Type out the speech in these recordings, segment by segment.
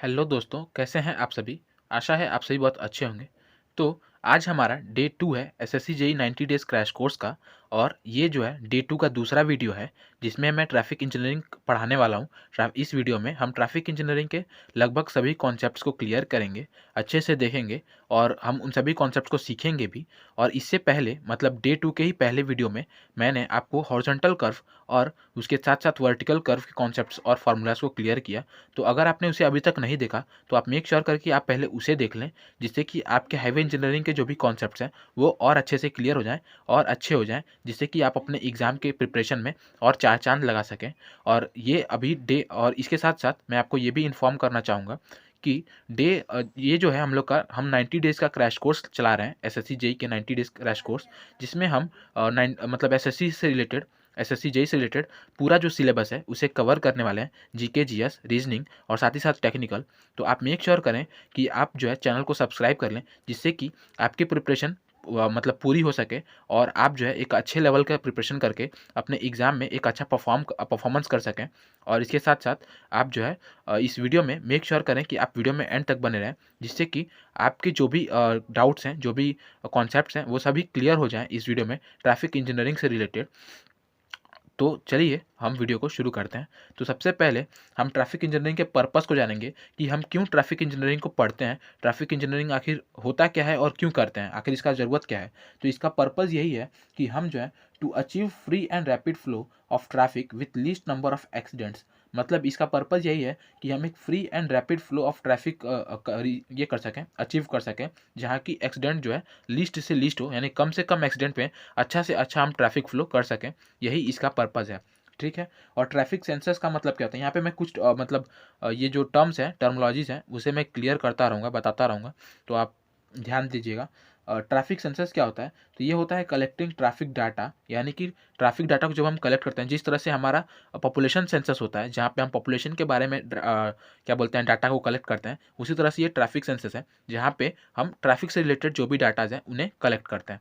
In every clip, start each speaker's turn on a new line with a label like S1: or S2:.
S1: Hello दोस्तों, कैसे हैं आप सभी? आशा है आप सभी बहुत अच्छे होंगे। तो आज हमारा डे 2 है SSC JEE 90 days crash course का और ये जो है डे 2 का दूसरा वीडियो है जिसमें मैं ट्रैफ़िक इंजीनियरिंग पढ़ाने वाला हूँ। इस वीडियो में हम ट्रैफ़िक इंजीनियरिंग के लगभग सभी कॉन्सेप्ट्स को क्लियर करेंगे, अच्छे से देखेंगे और हम उन सभी कॉन्सेप्ट्स को सीखेंगे भी। और इससे पहले मतलब डे 2 के ही पहले वीडियो में मैंने आपको हॉरिज़ॉन्टल कर्व और उसके साथ-साथ वर्टिकल कर्व के कॉन्सेप्ट्स और फ़ॉर्मूलाज़ को क्लियर किया। तो अगर आपने उसे अभी तक नहीं देखा, तो आप मेक श्योर करके आप पहले उसे देख लें, जिससे कि आपके हाईवे इंजीनियरिंग के जो भी कॉन्सेप्ट्स हैं, वो और अच्छे से क्लियर हो जाएँ और अच्छे हो जाएँ, जिससे कि आप अपने एग्ज़ाम के प्रिपरेशन में और चार चाँद लगा सकें। और ये अभी डे और इसके साथ-साथ मैं आपको ये भी इन्फॉर्म करना चाहूँगा कि ये जो है हम लोग का हम 90 डेज़ का क्रैश कोर्स चला रहे हैं, एसएससी जेईई के 90 डेज़ क्रैश कोर्स, जिसमें हम मतलब एसएससी जेईई से रिलेटेड पूरा जो सिलेबस है, उसे कवर करने वाले हैं, जीके, जीएस, रीज़निंग और साथ ही साथ टेक्निकल। तो आप मेक श्योर करें कि आप जो है चैनल को सब्सक्राइब कर लें, जिससे कि आपकी प्रिपरेशन मतलब पूरी हो सके और आप जो है एक अच्छे लेवल का प्रिपरेशन करके अपने एग्ज़ाम में एक अच्छा परफॉर्मेंस कर सकें। और इसके साथ-साथ आप जो है इस वीडियो में मेक श्योर करें कि आप वीडियो में एंड तक बने रहें, जिससे कि आपके जो भी डाउट्स हैं, जो भी कॉन्सेप्ट्स हैं, वो सभी क्लियर हो जाएँ इस वीडियो में ट्रैफ़िक इंजीनियरिंग से रिलेटेड। तो चलिए हम वीडियो को शुरू करते हैं। तो सबसे पहले हम ट्रैफ़िक इंजीनियरिंग के पर्पस को जानेंगे कि हम क्यों ट्रैफ़िक इंजीनियरिंग को पढ़ते हैं, ट्रैफ़िक इंजीनियरिंग आखिर होता क्या है और क्यों करते हैं, आखिर इसका ज़रूरत क्या है। तो इसका पर्पस यही है कि हम जो है to achieve free and rapid flow of traffic with least number of accidents, मतलब इसका पर्पस यही है कि हम एक free and rapid flow of traffic ये कर सकें, अचीव कर सकें, जहाँ की एक्सीडेंट जो है लीस्ट से लीस्ट हो, यानी कम से कम एक्सीडेंट में अच्छा से अच्छा हम ट्रैफ़िक फ्लो कर सकें। यही इसका पर्पज़ है, ठीक है? और ट्रैफ़िक सेंसर्स का मतलब क्या होता है? यहाँ पे मैं कुछ ये जो टर्म्स हैं, टर्मिनोलॉजीज़ हैं, उसे मैं क्लियर करता रहूँगा, बताता रहूँगा, तो आप ध्यान दीजिएगा। ट्रैफ़िक सेंसर्स क्या होता है? तो ये होता है कलेक्टिंग ट्रैफ़िक डाटा, यानी कि ट्रैफ़िक डाटा को जब हम कलेक्ट करते हैं, जिस तरह से हमारा पॉपुलेशन सेंसस होता है, जहाँ पे हम पॉपुलेशन के बारे में क्या बोलते हैं, डाटा को कलेक्ट करते हैं, उसी तरह से ये ट्रैफ़िक सेंसस है, जहाँ पे हम ट्रैफ़िक से रिलेटेड जो भी डाटाज़ हैं, उन्हें कलेक्ट करते हैं।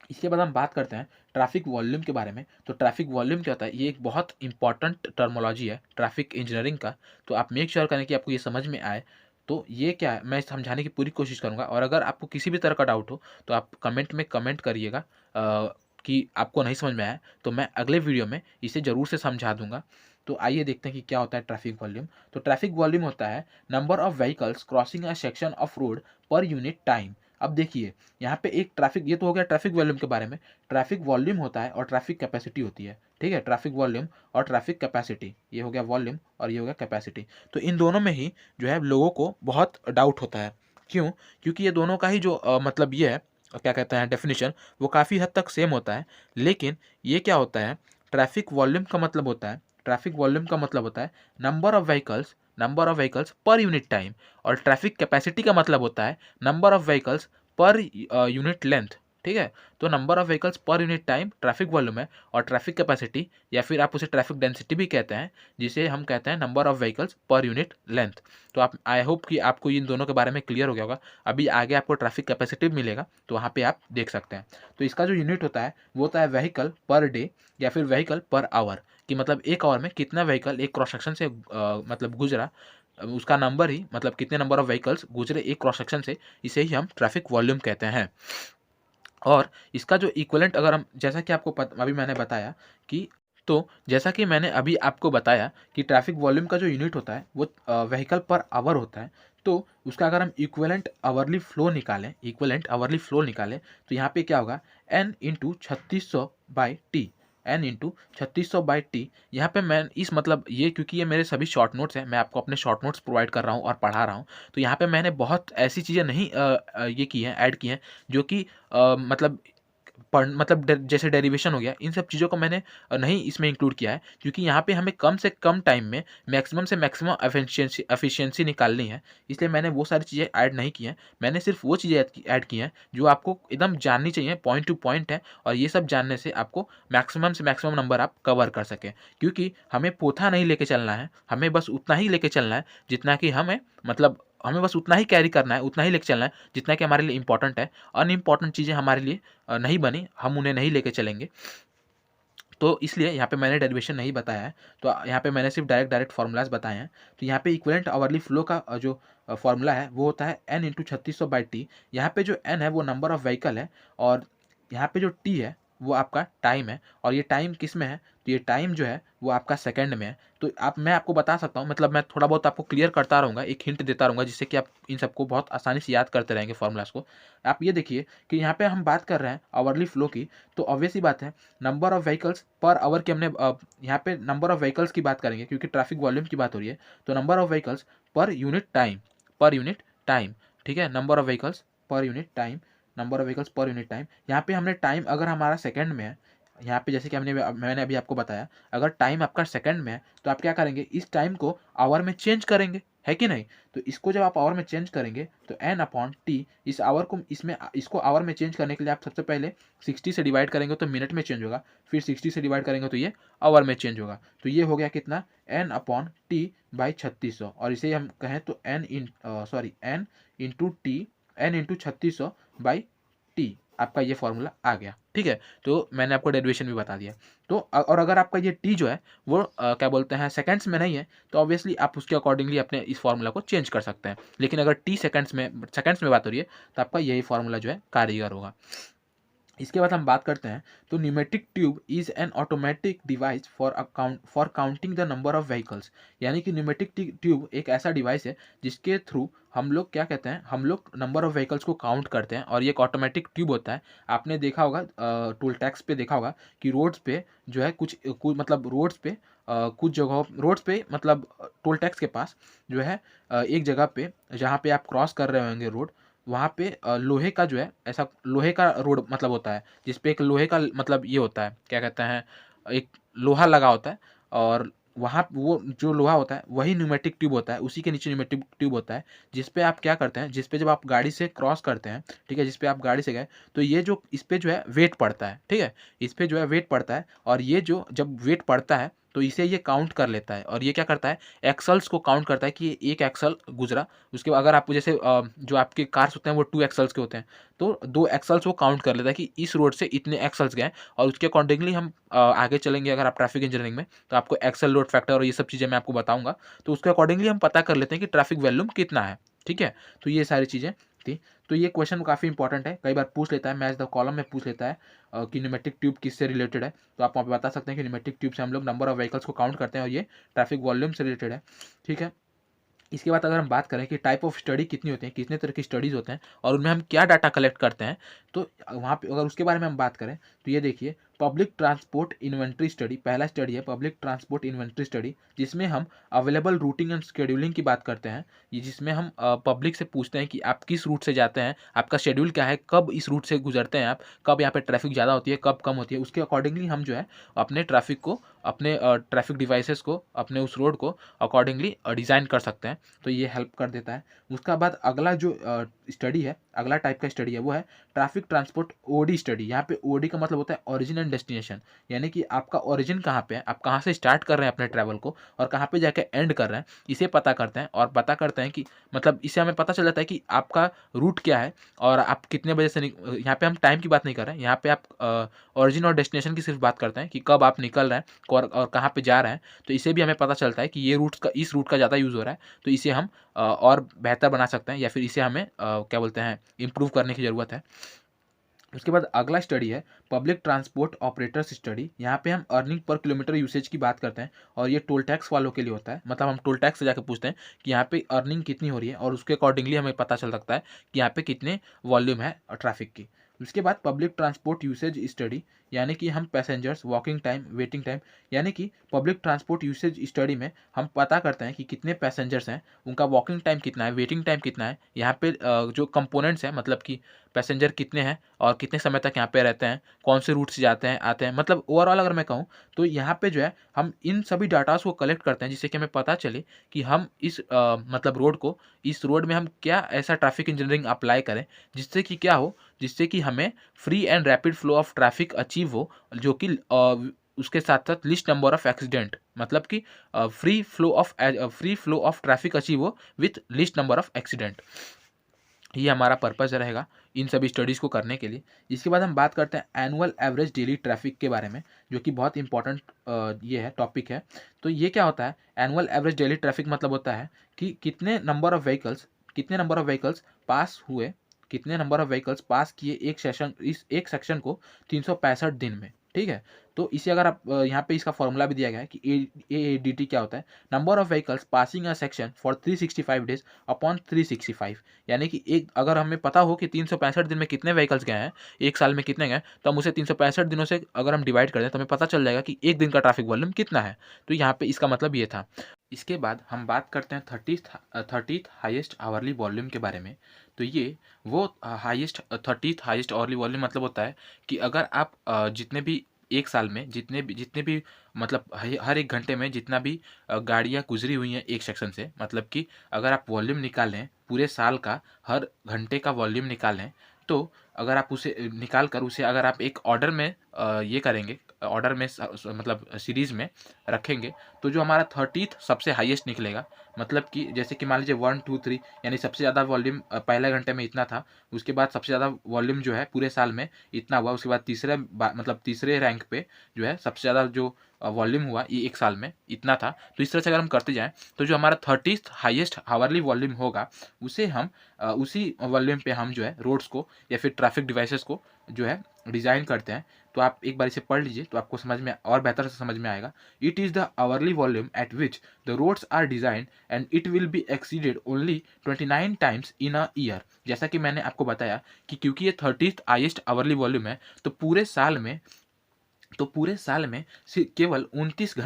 S1: इसके बाद हम बात करते हैं ट्रैफ़िक वॉल्यूम के बारे में। तो ट्रैफ़िक वॉल्यूम क्या होता है? ये एक बहुत इंपॉर्टेंट टर्मिनोलॉजी है ट्रैफ़िक इंजीनियरिंग का। तो आप मेक श्योर करें कि आपको ये समझ में आए। तो ये क्या है, मैं समझाने की पूरी कोशिश करूँगा और अगर आपको किसी भी तरह का डाउट हो, तो आप कमेंट में कमेंट करिएगा कि आपको नहीं समझ में आया, तो मैं अगले वीडियो में इसे ज़रूर से समझा दूँगा। तो आइए देखते हैं कि क्या होता है ट्रैफ़िक वॉल्यूम। तो ट्रैफ़िक वॉल्यूम होता है number of vehicles crossing a section of road per unit time. अब देखिए, यहाँ पे एक ट्रैफ़िक, ये तो हो गया ट्रैफ़िक वॉल्यूम के बारे में। ट्रैफ़िक वॉल्यूम होता है और ट्रैफ़िक कैपेसिटी होती है, ठीक है? ट्रैफ़िक वॉल्यूम और ट्रैफ़िक कैपेसिटी, ये हो गया वॉल्यूम और ये हो गया कैपेसिटी। तो इन दोनों में ही जो है लोगों को बहुत डाउट होता है। क्यों? क्योंकि ये दोनों का ही जो मतलब ये है, क्या कहते हैं, डेफ़िनिशन, वो काफ़ी हद तक सेम होता है। लेकिन ये क्या होता है, ट्रैफ़िक वॉल्यूम का मतलब होता है number of vehicles per unit time, और ट्रैफ़िक कैपेसिटी का मतलब होता है number of vehicles per unit length, ठीक है? तो number of vehicles per unit time traffic volume है और ट्रैफ़िक कैपेसिटी, या फिर आप उसे ट्रैफ़िक डेंसिटी भी कहते हैं, जिसे हम कहते हैं number of vehicles per unit length. तो आप, आई होप कि आपको इन दोनों के बारे में क्लियर हो गया होगा। अभी आगे आपको ट्रैफ़िक कैपेसिटी भी मिलेगा, तो वहाँ पे आप देख सकते हैं। तो इसका जो यूनिट होता है, वो होता है व्हीकल पर डे या फिर व्हीकल पर आवर, कि मतलब 1 आवर में कितना व्हीकल एक क्रॉस सेक्शन से मतलब गुज़रा, उसका नंबर ही, मतलब कितने नंबर ऑफ व्हीकल्स गुजरे एक क्रॉस सेक्शन से, इसे ही हम ट्रैफ़िक वॉल्यूम कहते हैं। और इसका जो इक्विवेलेंट, अगर हम, जैसा कि आपको अभी मैंने बताया कि, तो जैसा कि मैंने अभी आपको बताया कि ट्रैफ़िक वॉल्यूम का जो यूनिट होता है वो व्हीकल पर आवर होता है। तो उसका अगर हम इक्विवेलेंट आवरली फ्लो निकालें, तो यहाँ पे क्या होगा, N into 3600/T, N into 3600/T। यहाँ पे मैं इस, मतलब ये, क्योंकि ये मेरे सभी शॉर्ट नोट्स हैं, मैं आपको अपने शॉर्ट नोट्स प्रोवाइड कर रहा हूँ और पढ़ा रहा हूँ। तो यहाँ पे मैंने बहुत ऐसी चीज़ें नहीं ये की हैं, ऐड की हैं, जो कि मतलब जैसे डेरिवेशन हो गया, इन सब चीज़ों को मैंने नहीं इसमें इंक्लूड किया है, क्योंकि यहाँ पे हमें कम से कम टाइम में मैक्सिमम से मैक्सिमम एफिशिएंसी निकालनी है। इसलिए मैंने वो सारी चीज़ें ऐड नहीं की हैं। मैंने सिर्फ वो चीज़ें ऐड की हैं जो आपको एकदम जाननी चाहिए, पॉइंट टू पॉइंट है, और ये सब जानने से आपको मैक्सिमम से मैक्सिमम नंबर आप कवर कर सकें। क्योंकि हमें पोथा नहीं लेके चलना है, हमें बस उतना ही लेके चलना है जितना कि हमें बस उतना ही कैरी करना है, उतना ही लेके चलना है जितना कि हमारे लिए इम्पोर्टेंट है। अनइम्पोर्टेंट चीज़ें हमारे लिए नहीं बनी, हम उन्हें नहीं लेके चलेंगे। तो इसलिए यहाँ पे मैंने डेरिवेशन नहीं बताया है, तो यहाँ पे मैंने सिर्फ डायरेक्ट फार्मूलाज बताए हैं। तो यहाँ पे इक्विवेलेंट आवरली फ्लो का जो फार्मूला है वो होता है n इंटू 3600/t। यहाँ पे जो n है वो नंबर ऑफ व्हीकल है, और यहाँ पे जो t है वो आपका टाइम है, और ये टाइम किस में है, तो ये टाइम जो है वो आपका सेकंड में है। तो मैं आपको बता सकता हूँ, मतलब मैं थोड़ा बहुत आपको क्लियर करता रहूँगा, एक हिंट देता रहूँगा, जिससे कि आप इन सबको बहुत आसानी से याद करते रहेंगे फार्मूलाज को। आप ये देखिए कि यहाँ पे हम बात कर रहे हैं आवरली फ्लो की, तो ऑब्वियस ही बात है number of vehicles per hour की हमने यहाँ पे नंबर ऑफ व्हीकल्स की बात करेंगे क्योंकि ट्रैफिक वॉल्यूम की बात हो रही है। तो number of vehicles per unit time, ठीक है, number of vehicles per unit time, number of vehicles per unit time. यहाँ पे हमने टाइम अगर हमारा सेकंड में है, यहाँ पे जैसे कि मैंने अभी आपको बताया, अगर टाइम आपका सेकंड में है तो आप क्या करेंगे, इस टाइम को आवर में चेंज करेंगे, है कि नहीं। तो इसको जब आप आवर में चेंज करेंगे तो n/t, इस आवर को इसको आवर में चेंज करने के लिए आप सबसे पहले 60 से डिवाइड करेंगे तो मिनट में चेंज होगा, फिर 60 से डिवाइड करेंगे तो ये आवर में चेंज होगा। तो ये हो गया कितना, n/t/3600, और इसे हम कहें तो n इंटू 3600/t, आपका ये फॉर्मूला आ गया। ठीक है, तो मैंने आपको डेरिवेशन भी बता दिया। तो और अगर आपका ये t जो है वो क्या बोलते हैं सेकंड्स में नहीं है, तो ऑब्वियसली आप उसके अकॉर्डिंगली अपने इस फॉर्मूला को चेंज कर सकते हैं। लेकिन अगर t सेकंड्स में बात हो रही है तो आपका यही फॉर्मूला जो है कारगर होगा। इसके बाद हम बात करते हैं, तो pneumatic tube is an automatic device for counting the number of vehicles. यानी कि न्यूमेटिक ट्यूब एक ऐसा डिवाइस है जिसके थ्रू हम लोग क्या कहते हैं, हम लोग नंबर ऑफ व्हीकल्स को काउंट करते हैं, और ये एक ऑटोमेटिक ट्यूब होता है। आपने देखा होगा टोल टैक्स पे देखा होगा कि रोड्स पे जो है मतलब रोड्स पे कुछ जगहों रोड्स पे मतलब टोल टैक्स के पास जो है एक जगह पे जहाँ पे आप क्रॉस कर रहे होंगे रोड, वहाँ पे लोहे का जो है ऐसा लोहे का रोड मतलब होता है, जिसपे एक लोहे का मतलब ये होता है, क्या कहते हैं, एक लोहा लगा होता है, और वहाँ वो जो लोहा होता है वही न्यूमेटिक ट्यूब होता है, उसी के नीचे न्यूमेटिक ट्यूब होता है, जिसपे आप क्या करते हैं, जिसपे जब आप गाड़ी से क्रॉस करते हैं, ठीक है, जिसपे आप गाड़ी से गए तो ये जो इस पे जो है वेट पड़ता है, ठीक है, इस पे जो है वेट पड़ता है, और ये जो जब वेट पड़ता है तो इसे ये काउंट कर लेता है, और ये क्या करता है, एक्सल्स को काउंट करता है कि ये एक एक्सल गुजरा। उसके बाद अगर आप जैसे जो आपके कार्स होते हैं वो 2 एक्सल्स के होते हैं, तो 2 एक्सल्स वो काउंट कर लेता है कि इस रोड से इतने एक्सल्स गए, और उसके अकॉर्डिंगली हम आगे चलेंगे। अगर आप ट्रैफिक इंजीनियरिंग में, तो आपको एक्सल लोड फैक्टर और ये सब चीज़ें मैं आपको बताऊंगा, तो उसके अकॉर्डिंगली हम पता कर लेते हैं कि ट्रैफिक वॉल्यूम कितना है। ठीक है, तो ये सारी चीज़ें थी। तो ये क्वेश्चन काफ़ी इंपॉर्टेंट है, कई बार पूछ लेता है, मैच द कॉलम में पूछ लेता है कि न्यूमेटिक ट्यूब किससे रिलेटेड है। तो आप वहाँ पे बता सकते हैं कि न्यूमेटिक ट्यूब से हम लोग नंबर ऑफ व्हीकल्स को काउंट करते हैं, और ये ट्रैफिक वॉल्यूम से रिलेटेड है। ठीक है, इसके बाद अगर हम बात करें कि टाइप ऑफ स्टडी कितनी होती है, कितने तरह की स्टडीज़ होते हैं, और उनमें हम क्या डाटा कलेक्ट करते हैं, तो वहाँ पे अगर उसके बारे में हम बात करें तो ये देखिए, पब्लिक ट्रांसपोर्ट इन्वेंट्री स्टडी पहला स्टडी है, पब्लिक ट्रांसपोर्ट इन्वेंट्री स्टडी, जिसमें हम अवेलेबल रूटिंग एंड शेड्यूलिंग की बात करते हैं। ये जिसमें हम पब्लिक से पूछते हैं कि आप किस रूट से जाते हैं, आपका शेड्यूल क्या है, कब इस रूट से गुजरते हैं आप, कब यहाँ पे ट्रैफिक ज़्यादा होती है, कब कम होती है, उसके अकॉर्डिंगली हम जो है अपने ट्रैफिक को, अपने ट्रैफिक डिवाइसेस को, अपने उस रोड को अकॉर्डिंगली डिज़ाइन कर सकते हैं। तो ये हेल्प कर देता है। उसका बाद अगला जो स्टडी है, अगला टाइप का स्टडी है वो है ट्रैफिक ट्रांसपोर्ट ओडी स्टडी। यहाँ पे ओडी का मतलब होता है ओरिजिन एंड डेस्टिनेशन, यानी कि आपका ओरिजिन कहाँ पे है, आप कहाँ से स्टार्ट कर रहे हैं अपने ट्रैवल को और कहाँ पे जाके एंड कर रहे हैं, इसे पता करते हैं। और पता करते हैं कि मतलब इससे हमें पता चल जाता है कि आपका रूट क्या है और आप कितने बजे से यहाँ पे हम टाइम की बात नहीं कर रहे हैं, यहाँ पे आप ओरिजिन और डेस्टिनेशन की सिर्फ बात करते हैं कि कब आप निकल रहे हैं और कहाँ पे जा रहे हैं। तो इसे भी हमें पता चलता है कि ये रूट का, इस रूट का ज़्यादा यूज़ हो रहा है, तो इसे हम और बेहतर बना सकते हैं, या फिर इसे हमें क्या बोलते हैं, इम्प्रूव करने की ज़रूरत है। उसके बाद अगला स्टडी है पब्लिक ट्रांसपोर्ट ऑपरेटर्स स्टडी। यहाँ पे हम अर्निंग पर किलोमीटर यूसेज की बात करते हैं, और ये टोल टैक्स वालों के लिए होता है। मतलब हम टोल टैक्स से जाकर पूछते हैं कि यहाँ पे अर्निंग कितनी हो रही है, और उसके अकॉर्डिंगली हमें पता चल सकता है कि यहाँ पे कितने वॉल्यूम है ट्रैफिक की। उसके बाद पब्लिक ट्रांसपोर्ट यूसेज स्टडी, यानी कि हम passengers, walking time, waiting time, यानी कि पब्लिक ट्रांसपोर्ट यूसेज स्टडी में हम पता करते हैं कि कितने पैसेंजर्स हैं, उनका वॉकिंग टाइम कितना है, वेटिंग टाइम कितना है, यहाँ पे जो कंपोनेंट्स हैं, मतलब कि पैसेंजर कितने हैं और कितने समय तक यहाँ पे रहते हैं, कौन से रूट से जाते हैं आते हैं, मतलब ओवरऑल अगर मैं कहूँ तो यहाँ पे जो है हम इन सभी डाटास को कलेक्ट करते हैं, जिससे कि हमें पता चले कि हम इस मतलब इस रोड में हम क्या ऐसा ट्रैफिक इंजीनियरिंग अप्लाई करें जिससे कि क्या हो, जिससे कि हमें free and rapid flow of traffic achieve हो, जो कि उसके साथ साथ लिस्ट नंबर ऑफ एक्सीडेंट, मतलब कि free flow of traffic achieve हो with least number of accident. ये हमारा पर्पज़ रहेगा इन सभी स्टडीज़ को करने के लिए। इसके बाद हम बात करते हैं एनुअल एवरेज डेली ट्रैफ़िक के बारे में, जो कि बहुत इम्पोर्टेंट ये है टॉपिक है। तो ये क्या होता है, एनुअल एवरेज डेली ट्रैफ़िक मतलब होता है कि पास हुए, कितने नंबर ऑफ व्हीकल्स पास किए इस एक सेक्शन को 365 दिन में, ठीक है? तो इसे अगर आप यहाँ पे इसका फ़ॉर्मूला भी दिया गया है कि AADT क्या होता है, number of vehicles passing a section for 365 days upon 365, यानी कि एक अगर हमें पता हो कि 365 दिन में कितने व्हीकल्स गए हैं, एक साल में कितने गए, तो हम उसे 365 दिनों से अगर हम डिवाइड कर दें तो हमें पता चल जाएगा कि एक दिन का ट्रैफिक वॉल्यूम कितना है। तो यहाँ पे इसका मतलब ये था। इसके बाद हम बात करते हैं 30th हाईएस्ट आवरली वॉल्यूम के बारे में। तो ये वो highest 30th highest hourly volume मतलब होता है कि अगर आप जितने भी एक साल में जितने भी मतलब हर एक घंटे में जितना भी गाड़ियाँ गुजरी हुई हैं एक सेक्शन से, मतलब कि अगर आप वॉल्यूम निकालें पूरे साल का, हर घंटे का वॉल्यूम निकालें, तो अगर आप उसे निकाल कर उसे अगर आप एक ऑर्डर में ये करेंगे, ऑर्डर में मतलब सीरीज़ में रखेंगे, तो जो हमारा 30th सबसे हाईएस्ट निकलेगा। मतलब कि जैसे कि मान लीजिए 1 2 3, यानी सबसे ज़्यादा वॉल्यूम पहले घंटे में इतना था, उसके बाद सबसे ज़्यादा वॉल्यूम जो है पूरे साल में इतना हुआ, उसके बाद मतलब तीसरे रैंक पे जो है सबसे ज़्यादा जो वॉल्यूम हुआ ये एक साल में इतना था। तो इस तरह से अगर हम करते जाएँ, तो जो हमारा 30th हाईएस्ट हावरली वॉल्यूम होगा, उसे हम उसी वॉल्यूम पे हम जो है रोड्स को या फिर ट्रैफिक डिवाइसेस को जो है डिज़ाइन करते हैं। तो आप एक बार इसे पढ़ लीजिए तो आपको समझ में और बेहतर से समझ में आएगा। It is the hourly volume at which the roads are designed and it will be exceeded only 29 times in a year. जैसा कि मैंने आपको बताया कि क्योंकि ये 30th हाईएस्ट आवरली वॉल्यूम है, तो पूरे साल में केवल 29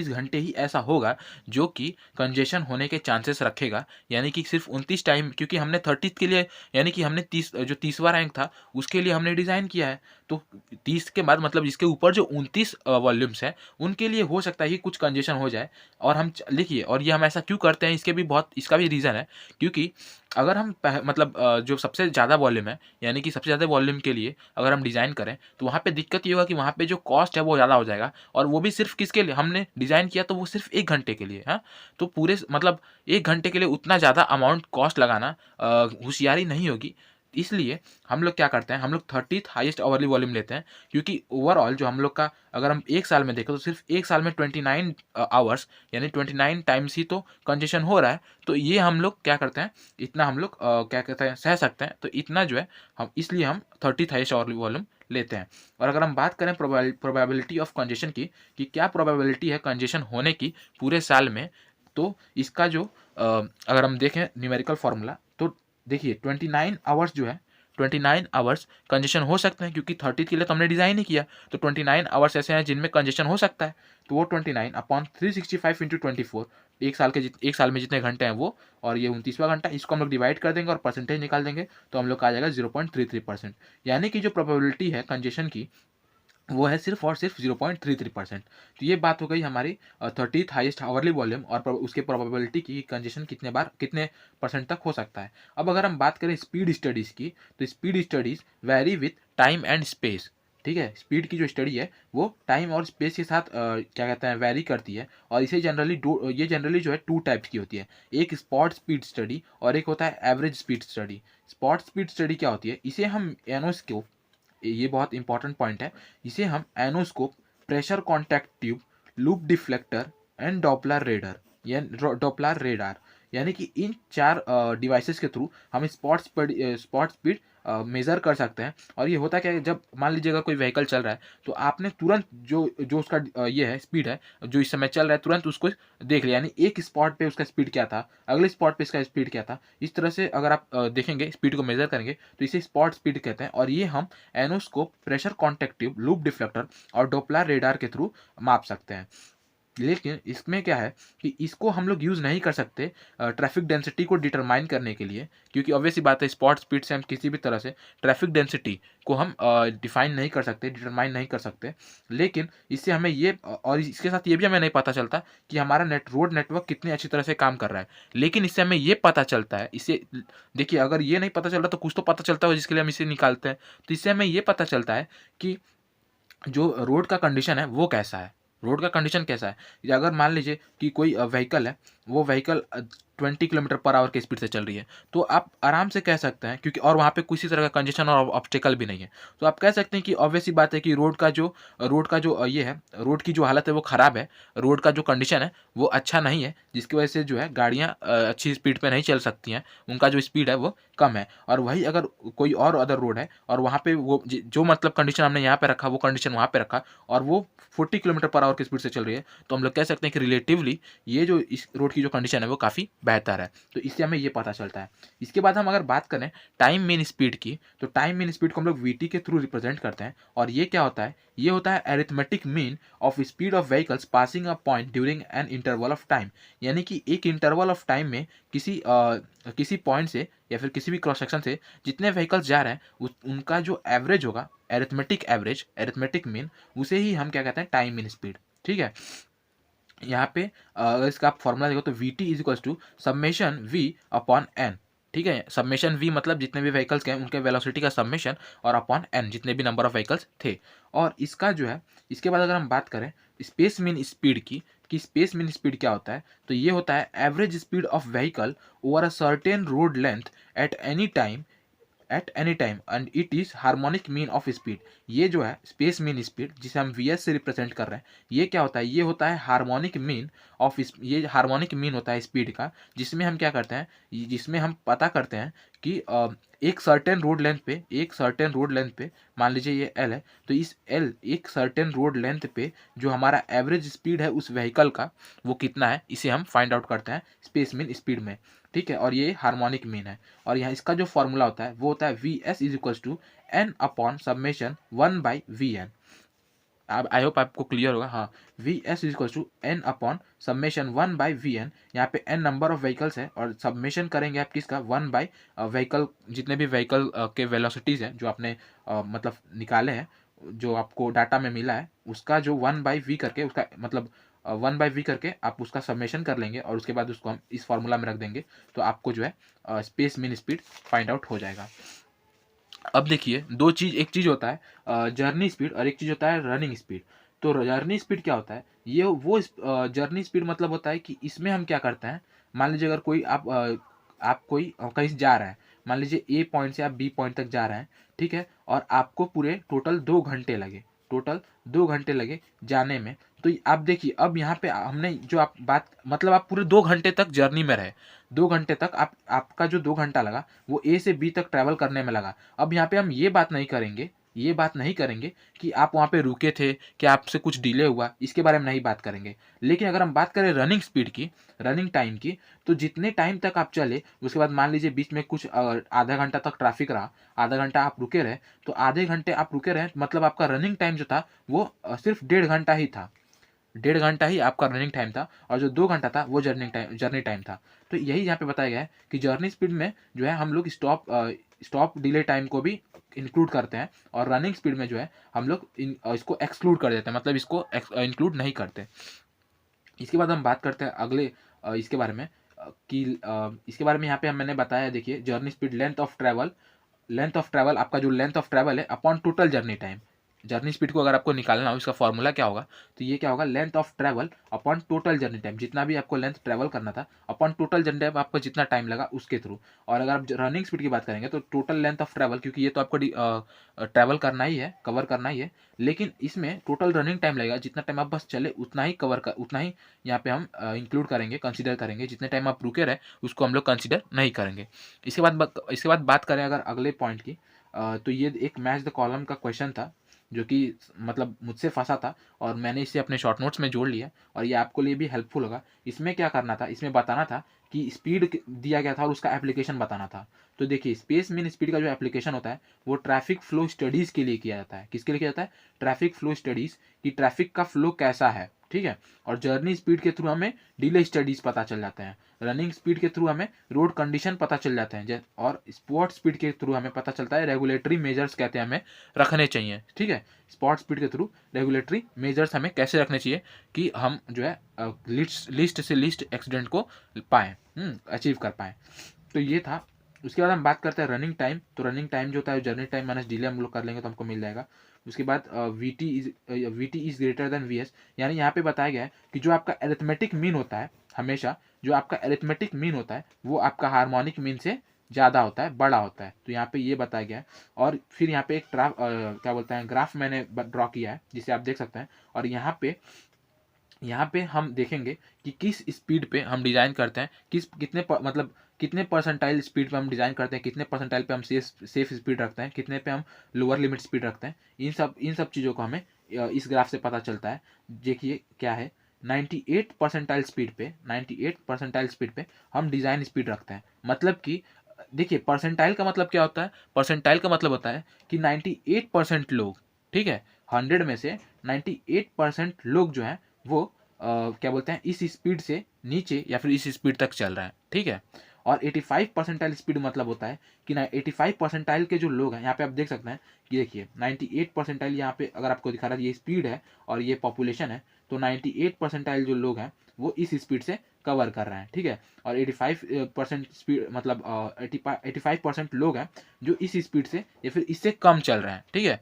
S1: घंटे ही ऐसा होगा जो कि कंजेशन होने के चांसेस रखेगा। यानी कि सिर्फ 29 टाइम, क्योंकि हमने 30 के लिए, यानी कि हमने 30वां रैंक था उसके लिए हमने डिज़ाइन किया है। तो 30 के बाद मतलब इसके ऊपर जो 29 वॉल्यूम्स हैं उनके लिए हो सकता है कि कुछ कंजेशन हो जाए। और हम लिखिए, और ये हम ऐसा क्यों करते हैं, इसका भी रीज़न है। क्योंकि अगर हम मतलब जो सबसे ज़्यादा वॉल्यूम है, यानी कि सबसे ज़्यादा वॉल्यूम के लिए अगर हम डिज़ाइन करें, तो वहाँ पे दिक्कत ये होगा कि वहाँ पे जो कॉस्ट है वो ज़्यादा हो जाएगा, और वो भी सिर्फ किसके लिए हमने डिज़ाइन किया, तो वो सिर्फ एक घंटे के लिए। हाँ, तो पूरे मतलब एक घंटे के लिए उतना ज़्यादा अमाउंट कॉस्ट लगाना होशियारी नहीं होगी। इसलिए हम लोग क्या करते हैं, हम लोग 30th हाईएस्ट आवरली वॉल्यूम लेते हैं, क्योंकि ओवरऑल जो हम लोग का अगर हम एक साल में देखें तो सिर्फ एक साल में 29 आवर्स यानी 29 टाइम्स ही तो कंजेशन हो रहा है। तो ये हम लोग क्या करते हैं, इतना हम लोग क्या कहते हैं सह सकते हैं। तो इतना जो है हम, इसलिए हम 30th हाईएस्ट आवरली वॉल्यूम लेते हैं। और अगर हम बात करें प्रोबेबिलिटी ऑफ कंजेशन की, कि क्या प्रोबेबिलिटी है कंजेशन होने की पूरे साल में, तो इसका जो अगर हम देखें न्यूमेरिकल फार्मूला, तो देखिए 29 आवर्स जो है, 29 आवर्स कंजेशन हो सकते हैं, क्योंकि 30 के लिए तो हमने डिज़ाइन ही किया। तो 29 आवर्स ऐसे हैं जिनमें कंजेशन हो सकता है। तो वो 29 अपॉन 365 इंटू 24, एक साल में जितने घंटे हैं वो, और ये 29वां घंटा, इसको हम लोग डिवाइड कर देंगे और परसेंटेज निकाल देंगे, तो हम लोग का आ जाएगा 0.33%। यानी कि जो प्रोबेबिलिटी है कंजेशन की, वो है सिर्फ और सिर्फ 0.33%। तो ये बात हो गई हमारी 30th हाईएस्ट आवरली वॉल्यूम और उसके प्रोबेबिलिटी की कंजेशन कितने परसेंट तक हो सकता है। अब अगर हम बात करें स्पीड स्टडीज़ की, तो speed studies vary with time and space. ठीक है, स्पीड की जो स्टडी है वो टाइम और स्पेस के साथ क्या कहते हैं वैरी करती है, और इसे जनरली जो है 2 टाइप्स की होती है। एक स्पॉट स्पीड स्टडी और एक होता है average speed study. Spot speed study क्या होती है, इसे हम एनोस्कोप, ये बहुत इंपॉर्टेंट पॉइंट है, इसे हम enoscope, pressure contact tube, loop deflector and Doppler radar, यानी कि इन 4 डिवाइसेस के थ्रू हम स्पॉट स्पीड मेज़र कर सकते हैं। और ये होता क्या है, जब मान लीजिए अगर कोई व्हीकल चल रहा है, तो आपने तुरंत जो जो उसका ये है स्पीड है जो इस समय चल रहा है, तुरंत उसको देख लिया, यानी एक स्पॉट पे उसका स्पीड क्या था, अगले स्पॉट पे इसका स्पीड क्या था। इस तरह से अगर आप देखेंगे, स्पीड को मेज़र करेंगे, तो इसे स्पॉट स्पीड कहते हैं। और ये हम enoscope, pressure contact tube, loop deflector और डॉपलर रेडार के थ्रू माप सकते हैं। लेकिन इसमें क्या है कि इसको हम लोग यूज़ नहीं कर सकते ट्रैफिक डेंसिटी को डिटरमाइन करने के लिए, क्योंकि ऑब्वियस सी बात है स्पॉट स्पीड से हम किसी भी तरह से ट्रैफिक डेंसिटी को हम डिफाइन नहीं कर सकते, डिटरमाइन नहीं कर सकते। लेकिन इससे हमें ये और इसके साथ ये भी हमें नहीं पता चलता कि हमारा रोड नेटवर्क कितनी अच्छी तरह से काम कर रहा है। लेकिन इससे हमें ये पता चलता है, इससे देखिए, अगर ये नहीं पता चल रहा तो कुछ तो पता चलता है जिसके लिए हम इसे निकालते हैं। तो इससे हमें ये पता चलता है कि जो रोड का कंडीशन है वो कैसा है, रोड का कंडीशन कैसा है, कि अगर मान लीजिए कि कोई व्हीकल है, वो व्हीकल 20 किलोमीटर पर आवर की स्पीड से चल रही है, तो आप आराम से कह सकते हैं, क्योंकि और वहाँ पे किसी तरह का कंजेशन और ऑब्स्टेकल भी नहीं है, तो आप कह सकते हैं कि ऑब्वियस सी बात है कि रोड का जो ये है, रोड की जो हालत है वो ख़राब है, रोड का जो कंडीशन है वो अच्छा नहीं है, जिसकी वजह से जो है गाड़ियाँ अच्छी स्पीड पे नहीं चल सकती हैं, उनका जो स्पीड है वो कम है। और वही अगर कोई और अदर रोड है और वहाँ पे वो जो मतलब कंडीशन हमने यहाँ पे रखा, वो कंडीशन वहाँ पे रखा, और वो 40 किलोमीटर पर आवर की स्पीड से चल रही है, तो हम लोग कह सकते हैं कि रिलेटिवली ये जो इस रोड की जो कंडीशन है वो काफ़ी बेहतर है। तो इससे हमें ये पता चलता है। इसके बाद हम अगर बात करें टाइम मीन स्पीड की, तो टाइम मीन स्पीड को हम लोग वीटी के थ्रू रिप्रेजेंट करते हैं, और ये क्या होता है, ये होता है arithmetic mean of speed of vehicles passing a point during an interval of time. यानी कि एक इंटरवल ऑफ टाइम में किसी पॉइंट से या फिर किसी भी क्रॉस सेक्शन से जितने व्हीकल्स जा रहे हैं उनका जो एवरेज होगा, अरिथमेटिक मीन, उसे ही हम क्या कहते हैं, टाइम मीन स्पीड। ठीक है, यहाँ पे अगर इसका आप फॉर्मूला देखो तो V T is equals to summation V upon N. ठीक है, समेशन वी मतलब जितने भी व्हीकल्स के हैं उनके वेलोसिटी का समेशन, और अपॉन एन जितने भी नंबर ऑफ व्हीकल्स थे। और इसका जो है, इसके बाद अगर हम बात करें स्पेस मीन स्पीड की, कि स्पेस मीन स्पीड क्या होता है, तो ये होता है average speed of vehicle over a certain road length at any time and it is harmonic mean of speed. ये जो है स्पेस मीन स्पीड, जिसे हम वी एस से रिप्रेजेंट कर रहे हैं, ये क्या होता है, ये होता है हार्मोनिक मीन ऑफ, ये हार्मोनिक मीन होता है स्पीड का, जिसमें हम क्या करते हैं, जिसमें हम पता करते हैं कि एक सर्टेन रोड लेंथ पे मान लीजिए ये एल है, तो इस एल एक सर्टेन रोड लेंथ पे जो हमारा एवरेज स्पीड है उस व्हीकल का, वो कितना है, इसे हम फाइंड आउट करते हैं स्पेस मीन स्पीड में। ठीक है, और ये हार्मोनिक मीन है, और यहाँ इसका जो फॉर्मूला होता है वो होता है V S is equals to N upon summation 1/Vn। अब आई होप आपको क्लियर होगा। हाँ, V S is equals to N upon summation 1/Vn। यहाँ पे एन नंबर ऑफ व्हीकल्स है, और सबमेशन करेंगे आप किसका, 1 बाई व्हीकल, जितने भी व्हीकल के वेलोसिटीज़ हैं जो आपने मतलब निकाले हैं, जो आपको डाटा में मिला है, उसका जो 1/V करके, उसका मतलब 1/V करके आप उसका सबमेशन कर लेंगे, और उसके बाद उसको हम इस फार्मूला में रख देंगे, तो आपको जो है space mean speed find out हो जाएगा। अब देखिए दो चीज़, एक चीज़ होता है जर्नी स्पीड, और एक चीज़ होता है रनिंग स्पीड। तो जर्नी स्पीड क्या होता है, ये वो जर्नी स्पीड मतलब होता है कि इसमें हम क्या करते हैं, मान लीजिए अगर कोई आप कोई कहीं से जा रहे हैं, मान लीजिए ए पॉइंट से आप बी पॉइंट तक जा रहे हैं, ठीक है, और आपको पूरे टोटल 2 घंटे लगे जाने में। तो आप देखिए, अब यहाँ पे हमने जो आप बात, मतलब आप पूरे 2 घंटे तक जर्नी में रहे, 2 घंटे तक आपका जो 2 घंटा लगा वो ए से बी तक ट्रैवल करने में लगा। अब यहाँ पे हम ये बात नहीं करेंगे कि आप वहाँ पे रुके थे, कि आपसे कुछ डिले हुआ, इसके बारे में नहीं बात करेंगे। लेकिन अगर हम बात करें रनिंग स्पीड की, रनिंग टाइम की, तो जितने टाइम तक आप चले, उसके बाद मान लीजिए बीच में कुछ आधा घंटा तक ट्रैफिक रहा, आधा घंटा आप रुके रहे, तो आधे घंटे आप रुके रहे, मतलब आपका रनिंग टाइम जो था वो सिर्फ 1.5 घंटा ही था। 1.5 घंटा ही आपका रनिंग टाइम था, और जो 2 घंटा था वो जर्नी टाइम था। तो यही यहाँ पे बताया गया है कि जर्नी स्पीड में जो है हम लोग स्टॉप डिले टाइम को भी इंक्लूड करते हैं, और रनिंग स्पीड में जो है हम लोग इसको एक्सक्लूड कर देते हैं, मतलब इसको इंक्लूड नहीं करते। इसके बाद हम बात करते हैं अगले इसके बारे में कि इसके बारे में यहाँ पे मैंने बताया, देखिए journey speed length of travel, आपका जो लेंथ ऑफ ट्रैवल है upon total journey time. Journey speed को अगर आपको निकालना हो, इसका फॉर्मूला क्या होगा, तो ये क्या होगा, length of travel upon total journey time, जितना भी आपको लेंथ ट्रैवल करना था अपॉन टोटल जर्नी टाइम, आपको जितना टाइम लगा उसके थ्रू। और अगर आप रनिंग स्पीड की बात करेंगे तो टोटल लेंथ ऑफ ट्रैवल, क्योंकि ये तो आपको ट्रैवल करना ही है, कवर करना ही है, लेकिन इसमें टोटल रनिंग टाइम लगेगा, जितना टाइम आप बस चले उतना ही यहाँ पे हम इंक्लूड करेंगे, कंसीडर करेंगे। जितने टाइम आप रुके रहे उसको हम लोग कंसीडर नहीं करेंगे। इसके बाद बात करें अगर अगले पॉइंट की, तो ये एक मैच द कॉलम का क्वेश्चन था, जो कि मतलब मुझसे फंसा था, और मैंने इसे अपने शॉर्ट नोट्स में जोड़ लिया, और ये आपको लिए भी हेल्पफुल होगा। इसमें क्या करना था, इसमें बताना था कि स्पीड दिया गया था और उसका एप्लीकेशन बताना था। तो देखिए स्पेस मीन स्पीड का जो एप्लीकेशन होता है वो ट्रैफिक फ्लो स्टडीज़ के लिए किया जाता है। किसके लिए किया जाता है, ट्रैफिक फ्लो स्टडीज़, कि ट्रैफिक का फ्लो कैसा है, ठीक है। और जर्नी स्पीड के थ्रू हमें डिले स्टडीज़ पता चल जाते हैं, रनिंग स्पीड के थ्रू हमें रोड कंडीशन पता चल जाते हैं, और स्पॉट स्पीड के थ्रू हमें पता चलता है रेगुलेटरी मेजर्स कहते हैं हमें रखने चाहिए, ठीक है। स्पॉट स्पीड के थ्रू रेगुलेटरी मेजर्स हमें कैसे रखने चाहिए कि हम जो है लिस्ट से लिस्ट एक्सीडेंट को पाएँ, अचीव कर पाएँ। तो ये था। उसके बाद हम बात करते हैं रनिंग टाइम। तो रनिंग टाइम जो होता है, जर्नी टाइम माइनस डिले हम लोग कर लेंगे तो हमको मिल जाएगा उसके बाद we T is greater than V S, यानी यहाँ पे बताया गया है कि जो आपका एरिथमेटिक मीन होता है, हमेशा जो आपका एरिथमेटिक मीन होता है वो आपका हार्मोनिक मीन से ज़्यादा होता है, बड़ा होता है। तो यहाँ पे ये बताया गया है। और फिर यहाँ पे एक क्या बोलते हैं ग्राफ मैंने ड्रॉ किया है जिसे आप देख सकते हैं। और यहाँ पे हम देखेंगे कि किस स्पीड पे हम डिज़ाइन करते हैं, मतलब कितने परसेंटाइल स्पीड पे हम डिज़ाइन करते हैं, कितने परसेंटाइल पे हम सेफ स्पीड रखते हैं, कितने पे हम लोअर लिमिट स्पीड रखते हैं। इन सब चीज़ों को हमें इस ग्राफ से पता चलता है। देखिए क्या है, 98 परसेंटाइल स्पीड पे हम डिज़ाइन स्पीड रखते हैं। मतलब कि देखिए परसेंटाइल का मतलब क्या होता है, परसेंटाइल का मतलब होता है कि 98% लोग, ठीक है, 100 में से 98% लोग जो हैं वो क्या बोलते हैं इस स्पीड से नीचे या फिर इस स्पीड तक चल रहा है, ठीक है। और 85 परसेंटाइल स्पीड मतलब होता है कि 85 परसेंटाइल के जो लोग हैं, यहाँ पे आप देख सकते हैं कि देखिए 98 परसेंटाइल यहाँ पे अगर आपको दिखा रहा है ये स्पीड है और ये पॉपुलेशन है, तो 98 परसेंटाइल जो लोग हैं वो इस स्पीड से कवर कर रहे हैं, ठीक है। और 85% स्पीड मतलब 85% लोग हैं जो इस स्पीड से या फिर इससे कम चल रहे हैं, ठीक है।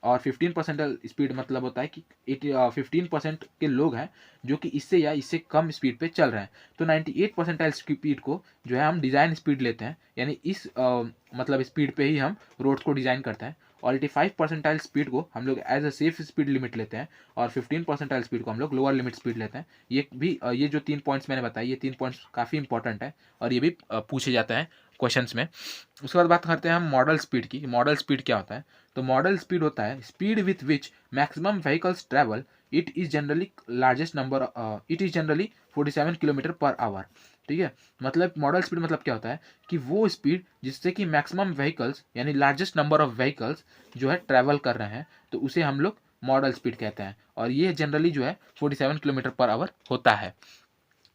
S1: और 15% स्पीड मतलब होता है कि 15% के लोग हैं जो कि इससे या इससे कम स्पीड पे चल रहे हैं। तो 98% स्पीड को जो है हम डिज़ाइन स्पीड लेते हैं, यानी इस मतलब स्पीड पे ही हम रोड्स को डिज़ाइन करते हैं। और 85% स्पीड को हम लोग as a safe speed limit लेते हैं और 15% स्पीड को हम लोग लोअर लिमिट स्पीड लेते हैं। ये भी ये जो 3 पॉइंट्स मैंने बताए, ये 3 पॉइंट्स काफ़ी इंपॉर्टेंट है और ये भी पूछे जाते हैं क्वेश्चंस में। उसके बाद बात करते हैं हम मॉडल स्पीड की। मॉडल स्पीड क्या होता है? तो मॉडल स्पीड होता है speed with which maximum vehicles travel. It is generally 47 kilometre per hour, ठीक है। मतलब मॉडल स्पीड मतलब क्या होता है कि वो स्पीड जिससे कि मैक्सिमम व्हीकल्स यानी लार्जेस्ट नंबर ऑफ व्हीकल्स जो है ट्रैवल कर रहे हैं, तो उसे हम लोग मॉडल स्पीड कहते हैं। और ये जनरली जो है 47 किलोमीटर पर आवर होता है।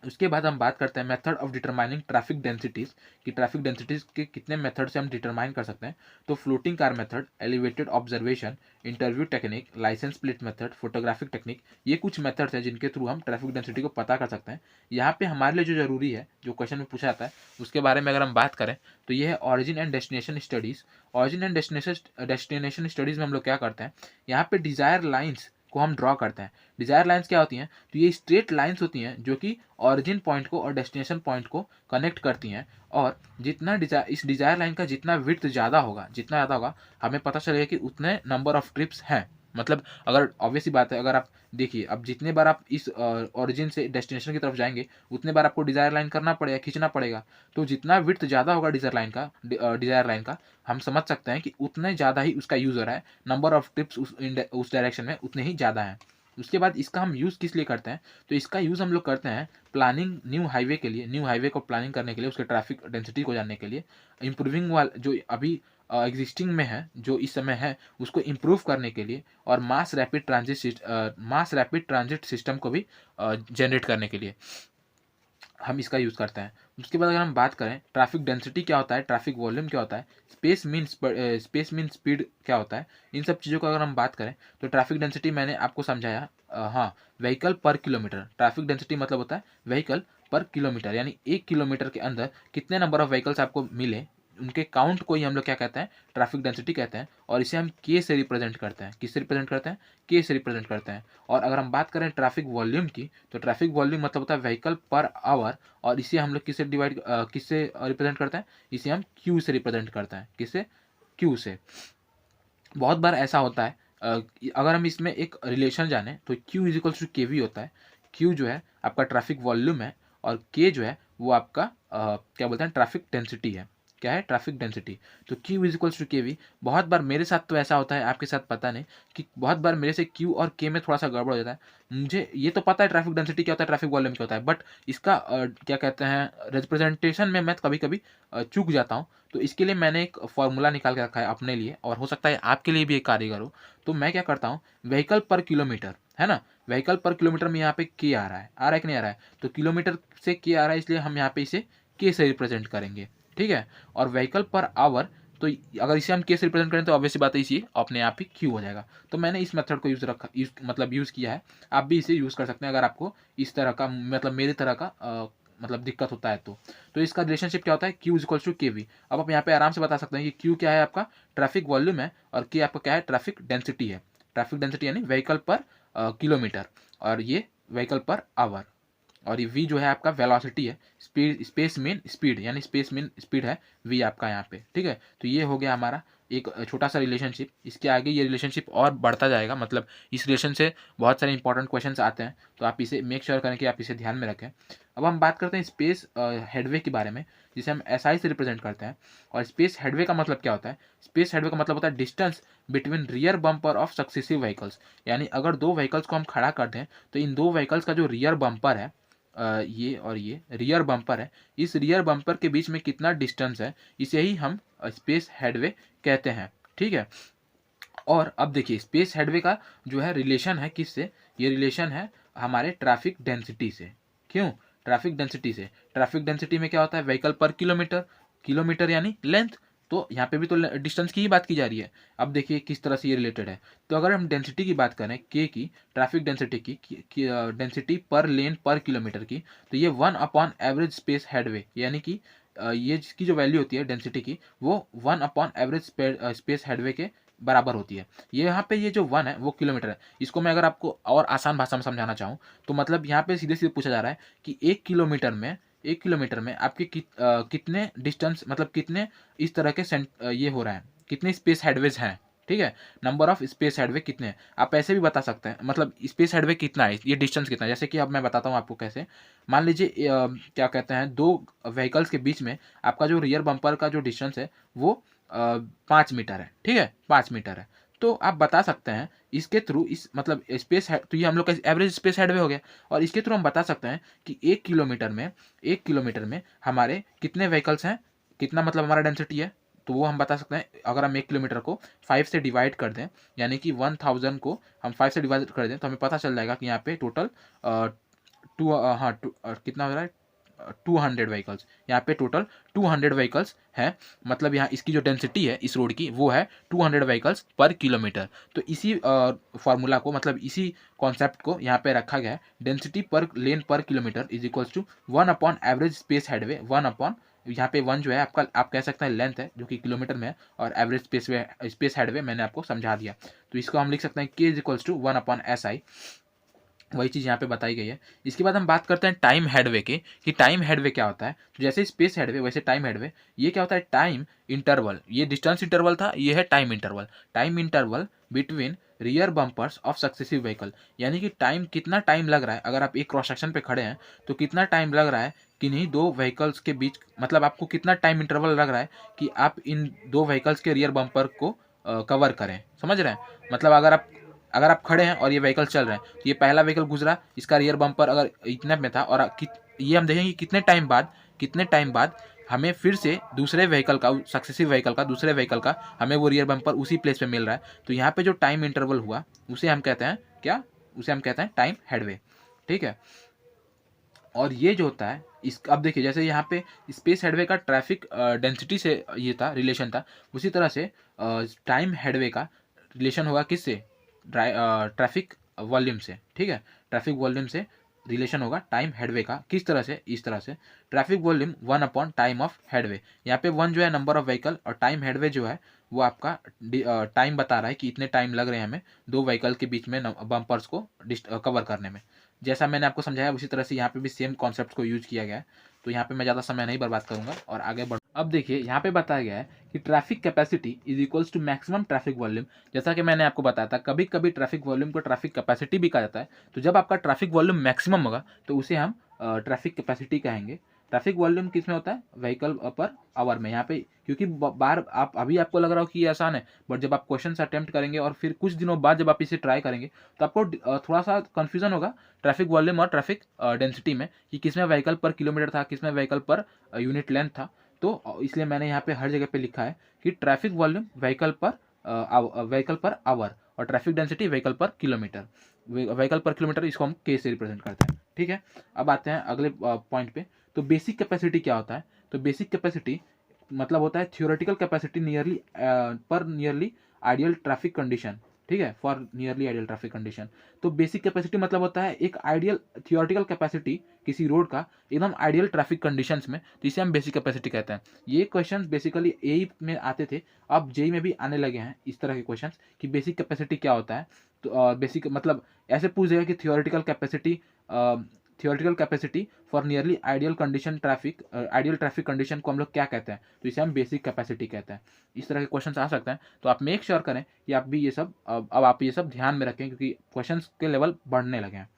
S1: उसके बाद हम बात करते हैं method of determining traffic densities, कि ट्रैफिक डेंसिटीज़ के कितने मेथड से हम डिटरमाइन कर सकते हैं। तो floating car method, elevated observation, interview technique, licence plate method, photographic technique, ये कुछ मेथड्स हैं जिनके थ्रू हम ट्रैफिक डेंसिटी को पता कर सकते हैं। यहाँ पे हमारे लिए जो जरूरी है, जो क्वेश्चन में पूछा जाता है उसके बारे में अगर हम बात करें तो ये है origin and destination studies. Origin and destination studies में हम लोग क्या करते हैं, यहाँ पे डिज़ायर लाइन्स को हम ड्रॉ करते हैं। डिज़ायर लाइन्स क्या होती हैं? तो ये स्ट्रेट लाइन्स होती हैं जो कि ऑरिजिन पॉइंट को और डेस्टिनेशन पॉइंट को कनेक्ट करती हैं। और जितना इस डिज़ायर लाइन का जितना विड्थ ज़्यादा होगा, हमें पता चलेगा कि उतने नंबर ऑफ ट्रिप्स हैं। मतलब अगर ऑब्वियस सी बात है, अगर आप देखिए अब जितने बार आप इस ऑरिजिन से डेस्टिनेशन की तरफ जाएंगे उतने बार आपको डिज़ायर लाइन करना पड़ेगा, खींचना पड़ेगा। तो जितना विड्थ ज़्यादा होगा डिज़ायर लाइन का, हम समझ सकते हैं कि उतने ज़्यादा ही उसका यूज़ हो रहा है, नंबर ऑफ ट्रिप्स उस डायरेक्शन में उतने ही ज़्यादा हैं। उसके बाद इसका हम यूज़ किस लिए करते हैं? तो इसका यूज़ हम लोग करते हैं प्लानिंग न्यू हाईवे के लिए, न्यू हाईवे को प्लानिंग करने के लिए, उसके ट्रैफिक डेंसिटी को जानने के लिए, इम्प्रूविंग वाल जो अभी एग्जिस्टिंग में है, जो इस समय है उसको इम्प्रूव करने के लिए, और मास रैपिड ट्रांजिट सिस्टम को भी जनरेट करने के लिए हम इसका यूज़ करते हैं। उसके बाद अगर हम बात करें ट्रैफिक डेंसिटी क्या होता है, ट्रैफिक वॉल्यूम क्या होता है, स्पेस मीन स्पीड क्या होता है, इन सब चीज़ों को अगर हम बात करें तो ट्रैफिक डेंसिटी मैंने आपको समझाया। हाँ, व्हीकल पर किलोमीटर, ट्रैफिक डेंसिटी मतलब होता है व्हीकल पर किलोमीटर, यानी 1 किलोमीटर के अंदर कितने नंबर ऑफ व्हीकल्स आपको मिले, उनके काउंट को ही हम लोग क्या कहते हैं, ट्रैफिक डेंसिटी कहते हैं। और इसे हम के से रिप्रेजेंट करते हैं। किससे रिप्रेजेंट करते हैं? के से रिप्रेजेंट करते हैं। और अगर हम बात करें ट्रैफिक वॉल्यूम की, तो ट्रैफिक वॉल्यूम मतलब होता है व्हीकल पर आवर, और इसे हम लोग किससे रिप्रेजेंट करते हैं? इसे हम क्यू से रिप्रेजेंट करते हैं। किससे? क्यू से। बहुत बार ऐसा होता है अगर हम इसमें एक रिलेशन जाने तो Q is equals to K we होता है। क्यू जो है आपका ट्रैफिक वॉल्यूम है और के जो है वो आपका क्या बोलते हैं, ट्रैफिक डेंसिटी है। क्या है? Traffic density. तो Q is equals to K we. बहुत बार मेरे साथ तो ऐसा होता है, आपके साथ पता नहीं, कि बहुत बार मेरे से क्यू और के में थोड़ा सा गड़बड़ हो जाता है। मुझे ये तो पता है ट्रैफिक डेंसिटी क्या होता है, ट्रैफिक वॉल्यूम क्या होता है, बट इसका क्या कहते हैं रिप्रेजेंटेशन में मैं कभी कभी चूक जाता हूँ। तो इसके लिए मैंने एक फॉर्मूला निकाल के रखा है अपने लिए, और हो सकता है आपके लिए भी एक कारीगर हो। तो मैं क्या करता हूँ, व्हीकल पर किलोमीटर है ना, व्हीकल पर किलोमीटर में यहाँ पे के आ रहा है कि नहीं आ रहा है? तो किलोमीटर से के आ रहा है, इसलिए हम यहाँ पे इसे के से रिप्रेजेंट करेंगे, ठीक है। और व्हीकल पर आवर, तो अगर इसे हम के से रिप्रेजेंट करें तो ऑब्वियसली बात है इसी अपने आप ही क्यू हो जाएगा। तो मैंने इस मेथड को यूज़ किया है। आप भी इसे यूज़ कर सकते हैं अगर आपको इस तरह का मतलब मेरे तरह का मतलब दिक्कत होता है तो इसका रिलेशनशिप क्या होता है, Q is equals to KV। अब आप यहाँ पे आराम से बता सकते हैं कि Q क्या है आपका ट्रैफिक वॉल्यूम है और K आपका क्या है ट्रैफिक डेंसिटी है। ट्रैफिक डेंसिटी यानी व्हीकल पर किलोमीटर, और ये व्हीकल पर आवर, और ये v जो है आपका वेलोसिटी है, स्पीड स्पेस मीन स्पीड यानी स्पेस मीन स्पीड है v आपका यहाँ पे। ठीक है, तो ये हो गया हमारा एक छोटा सा रिलेशनशिप। इसके आगे ये रिलेशनशिप और बढ़ता जाएगा, मतलब इस रिलेशन से बहुत सारे इंपॉर्टेंट क्वेश्चंस आते हैं, तो आप इसे मेक श्योर करें कि आप इसे ध्यान में रखें। अब हम बात करते हैं स्पेस हेडवे के बारे में, जिसे हम SI से रिप्रेजेंट करते हैं। और स्पेस हेडवे का मतलब क्या होता है, स्पेस हेडवे का मतलब होता है distance between rear bumper of successive vehicles. यानी अगर दो व्हीकल्स को हम खड़ा कर दें तो इन दो व्हीकल्स का जो रियर बम्पर है, ये और ये रियर बम्पर है, इस रियर बम्पर के बीच में कितना डिस्टेंस है, इसे ही हम स्पेस हेडवे कहते हैं। ठीक है, और अब देखिए स्पेस हेडवे का जो है रिलेशन है किससे, ये रिलेशन है हमारे ट्रैफिक डेंसिटी से। क्यों, ट्रैफिक डेंसिटी से। ट्रैफिक डेंसिटी में क्या होता है, व्हीकल पर किलोमीटर, किलोमीटर यानी लेंथ, तो यहाँ पे भी तो डिस्टेंस की ही बात की जा रही है। अब देखिए किस तरह से ये रिलेटेड है। तो अगर हम डेंसिटी की बात करें के की, ट्रैफिक डेंसिटी की density per lane per kilometre की, तो ये 1 एवरेज स्पेस हेडवे, यानी कि ये जिसकी जो वैल्यू होती है डेंसिटी की, वो 1 एवरेज स्पेस हेडवे के बराबर होती है। ये यहाँ पे ये जो 1 है वो किलोमीटर है। इसको मैं अगर आपको और आसान भाषा में समझाना चाहूँ तो मतलब यहाँ पे सीधे सीधे पूछा जा रहा है कि 1 किलोमीटर में आपके कितने डिस्टेंस, मतलब कितने इस तरह के ये हो रहा है, कितने स्पेस हेडवेज हैं। ठीक है, नंबर ऑफ स्पेस हेडवे कितने हैं, आप ऐसे भी बता सकते हैं, मतलब स्पेस हेडवे कितना है, ये डिस्टेंस कितना है। जैसे कि अब मैं बताता हूँ आपको कैसे। मान लीजिए क्या कहते हैं, दो व्हीकल्स के बीच में आपका जो रियर बम्पर का जो डिस्टेंस है वो 5 मीटर है। ठीक है, 5 मीटर है। तो आप बता सकते हैं इसके थ्रू, इस मतलब स्पेस है, तो ये हम लोग का एवरेज स्पेस हेडवे हो गया। और इसके थ्रू हम बता सकते हैं कि 1 किलोमीटर में हमारे कितने व्हीकल्स हैं, कितना मतलब हमारा डेंसिटी है। तो वो हम बता सकते हैं अगर हम 1 किलोमीटर को 5 से डिवाइड कर दें, यानी कि 1000 को हम 5 से डिवाइड कर दें, तो हमें पता चल जाएगा कि यहाँ पे टोटल कितना हो रहा है, 200 व्हीकल्स। यहाँ पे टोटल 200 व्हीकल्स हैं, मतलब यहाँ इसकी जो डेंसिटी है इस रोड की वो है 200 व्हीकल्स पर किलोमीटर। तो इसी फार्मूला को, मतलब इसी कॉन्सेप्ट को यहाँ पे रखा गया है, density per lane per kilometre is equals to 1 average space headway, 1 यहाँ पे 1 जो है आपका, आप कह सकते हैं लेंथ है जो कि किलोमीटर में है, और एवरेज स्पेस हेडवे मैंने आपको समझा दिया। तो इसको हम लिख सकते हैं के इज इक्वल्स टू 1/SI, वही चीज़ यहाँ पे बताई गई है। इसके बाद हम बात करते हैं टाइम हेडवे की, कि टाइम हेडवे क्या होता है। तो जैसे स्पेस हेडवे वैसे टाइम हेडवे, ये क्या होता है, टाइम इंटरवल, ये डिस्टेंस इंटरवल था, ये है time interval. Time interval between rear bumpers of successive vehicle, यानी कि टाइम, कितना टाइम लग रहा है, अगर आप एक क्रॉस सेक्शन पे खड़े हैं तो कितना टाइम लग रहा है किन्हीं दो व्हीकल्स के बीच, मतलब आपको कितना टाइम इंटरवल लग रहा है कि आप इन दो व्हीकल्स के रियर बम्पर को कवर करें। समझ रहे हैं, मतलब अगर आप खड़े हैं और ये व्हीकल चल रहे हैं, तो ये पहला व्हीकल गुजरा, इसका रियर बम्पर अगर इतने में था, और ये हम देखेंगे कितने टाइम बाद हमें फिर से दूसरे व्हीकल का, सक्सेसिव व्हीकल का, दूसरे व्हीकल का हमें वो रियर बम्पर उसी प्लेस पे मिल रहा है। तो यहाँ पे जो टाइम इंटरवल हुआ उसे हम कहते हैं क्या, उसे हम कहते हैं टाइम हेडवे। ठीक है, और ये जो होता है इस, अब देखिए जैसे यहाँ पे स्पेस हेडवे का ट्रैफिक डेंसिटी से ये था, रिलेशन था, उसी तरह से टाइम हेडवे का रिलेशन होगा किससे, ट्रैफिक वॉल्यूम से। ठीक है, ट्रैफिक वॉल्यूम से रिलेशन होगा टाइम हेडवे का। किस तरह से, इस तरह से, ट्रैफिक वॉल्यूम 1/टाइम ऑफ हेडवे। यहाँ पे 1 जो है नंबर ऑफ व्हीकल, और टाइम हेडवे जो है वो आपका टाइम बता रहा है कि इतने टाइम लग रहे हैं हमें दो व्हीकल के बीच में बम्पर्स को कवर करने में। जैसा मैंने आपको समझाया उसी तरह से यहाँ पे भी सेम कॉन्सेप्ट को यूज किया गया है। तो यहाँ पे मैं ज़्यादा समय नहीं बर्बाद करूँगा और आगे बढ़। अब देखिए यहाँ पे बताया गया है कि traffic capacity is equals to maximum traffic volume. जैसा कि मैंने आपको बताया था, कभी कभी ट्रैफिक वॉल्यूम को ट्रैफिक कैपेसिटी भी कहा जाता है। तो जब आपका ट्रैफिक वॉल्यूम मैक्सिमम होगा तो उसे हम ट्रैफिक कैपेसिटी कहेंगे। ट्रैफिक वॉल्यूम किस में होता है, व्हीकल पर आवर में। यहाँ पे क्योंकि बार आप अभी आपको लग रहा हो कि ये आसान है, बट जब आप क्वेश्चन अटेम्प्ट करेंगे और फिर कुछ दिनों बाद जब आप इसे ट्राई करेंगे तो आपको थोड़ा सा कन्फ्यूजन होगा ट्रैफिक वॉल्यूम और ट्रैफिक डेंसिटी में, कि किसमें व्हीकल पर किलोमीटर था, किसमें व्हीकल पर यूनिट लेंथ था। तो इसलिए मैंने यहाँ पे हर जगह पे लिखा है कि traffic volume vehicle per hour, और ट्रैफिक डेंसिटी व्हीकल पर किलोमीटर। व्हीकल पर किलोमीटर इसको हम के से रिप्रेजेंट करते हैं। ठीक है, अब आते हैं अगले पॉइंट पे। तो बेसिक कैपेसिटी क्या होता है, तो बेसिक कैपेसिटी मतलब होता है theoretical capacity nearly ideal traffic condition. ठीक है, for nearly ideal traffic condition. तो बेसिक कैपेसिटी मतलब होता है एक आइडियल थियोरेटिकल कैपेसिटी किसी रोड का एकदम आइडियल ट्रैफिक कंडीशंस में, तो इसे हम बेसिक कैपेसिटी कहते हैं। ये क्वेश्चंस बेसिकली एई में आते थे, अब जेई में भी आने लगे हैं इस तरह के क्वेश्चंस कि बेसिक कैपेसिटी क्या होता है। तो बेसिक मतलब ऐसे पूछ देगा कि theoretical capacity for nearly ideal condition traffic, ideal traffic condition को हम लोग क्या कहते हैं, तो इसे हम बेसिक कैपेसिटी कहते हैं। इस तरह के क्वेश्चंस आ सकते हैं, तो आप मेक श्योर करें कि आप भी ये सब अब आप ये सब ध्यान में रखें, क्योंकि क्वेश्चंस के लेवल बढ़ने लगे हैं।